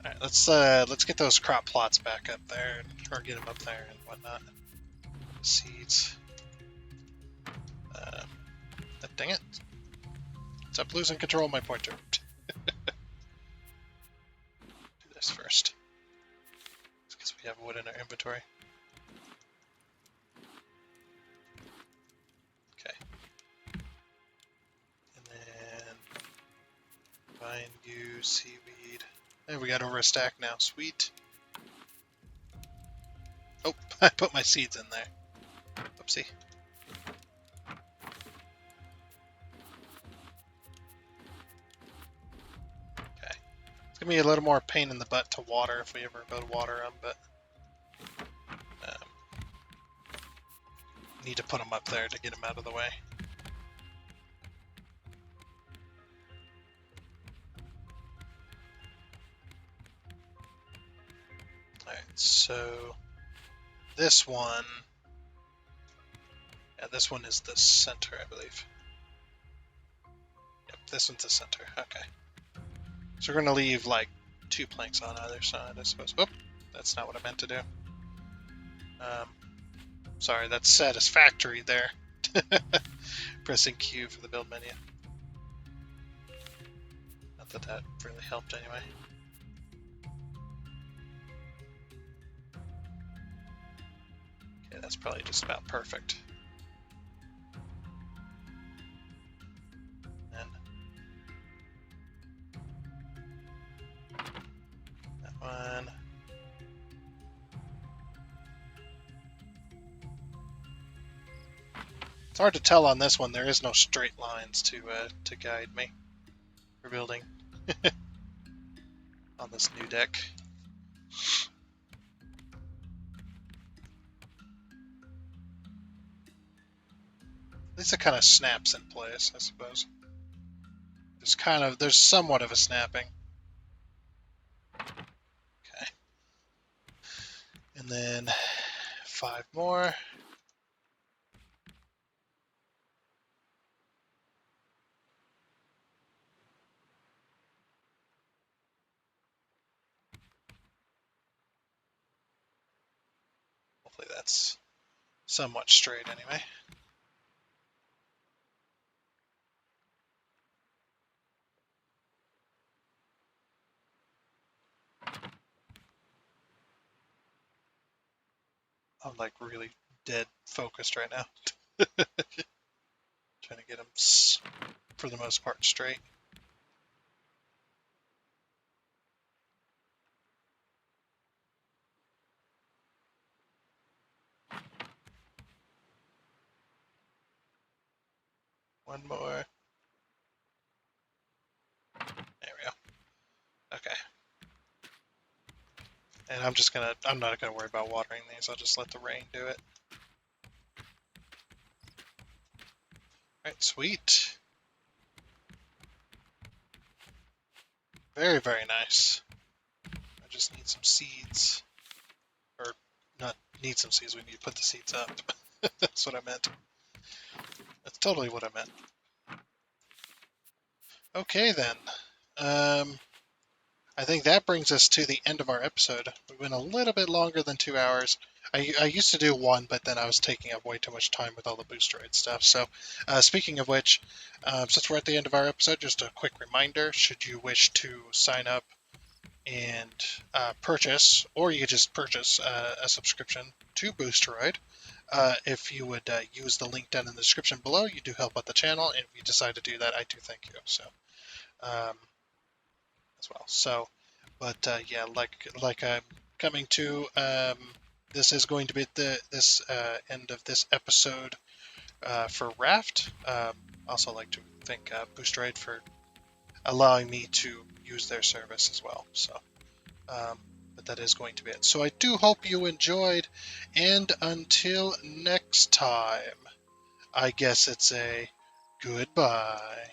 Alright, let's get those crop plots back up there, or get them up there and whatnot. Seeds. Dang it. Stop losing control of my pointer. Do this first. Because we have wood in our inventory. Find you seaweed. And we got over a stack now. Sweet. Oh, I put my seeds in there. Oopsie. Okay. It's gonna be a little more pain in the butt to water if we ever go to water them, but need to put them up there to get them out of the way. Alright, so this one, yeah, this one is the center, I believe. Yep, this one's the center. Okay. So we're going to leave like 2 planks on either side, I suppose. Oh, that's not what I meant to do. Sorry, that's satisfactory there. Pressing Q for the build menu. Not that that really helped anyway. Okay, that's probably just about perfect. And that one. It's hard to tell on this one. There is no straight lines to guide me for building on this new deck. At least it kind of snaps in place, I suppose. There's somewhat of a snapping. Okay. And then 5 more. Hopefully that's somewhat straight anyway. I'm like really dead focused right now. Trying to get them for the most part straight. One more. There we go. Okay. And I'm not gonna worry about watering these. I'll just let the rain do it. Alright, sweet. Very, very nice. I just need some seeds. Or, not need some seeds, we need to put the seeds up. That's what I meant. That's totally what I meant. Okay then. I think that brings us to the end of our episode. We went a little bit longer than 2 hours. I used to do 1, but then I was taking up way too much time with all the Boosteroid stuff. So, speaking of which, since we're at the end of our episode, just a quick reminder, should you wish to sign up and purchase, or you could just purchase a subscription to Boosteroid, if you would use the link down in the description below, you do help out the channel, and if you decide to do that, I do thank you. So, as well. So, but yeah, like I'm coming to, this is going to be this end of this episode for Raft. Also like to thank Boosteroid for allowing me to use their service as well. So, but that is going to be it. So I do hope you enjoyed, and until next time, I guess it's a goodbye.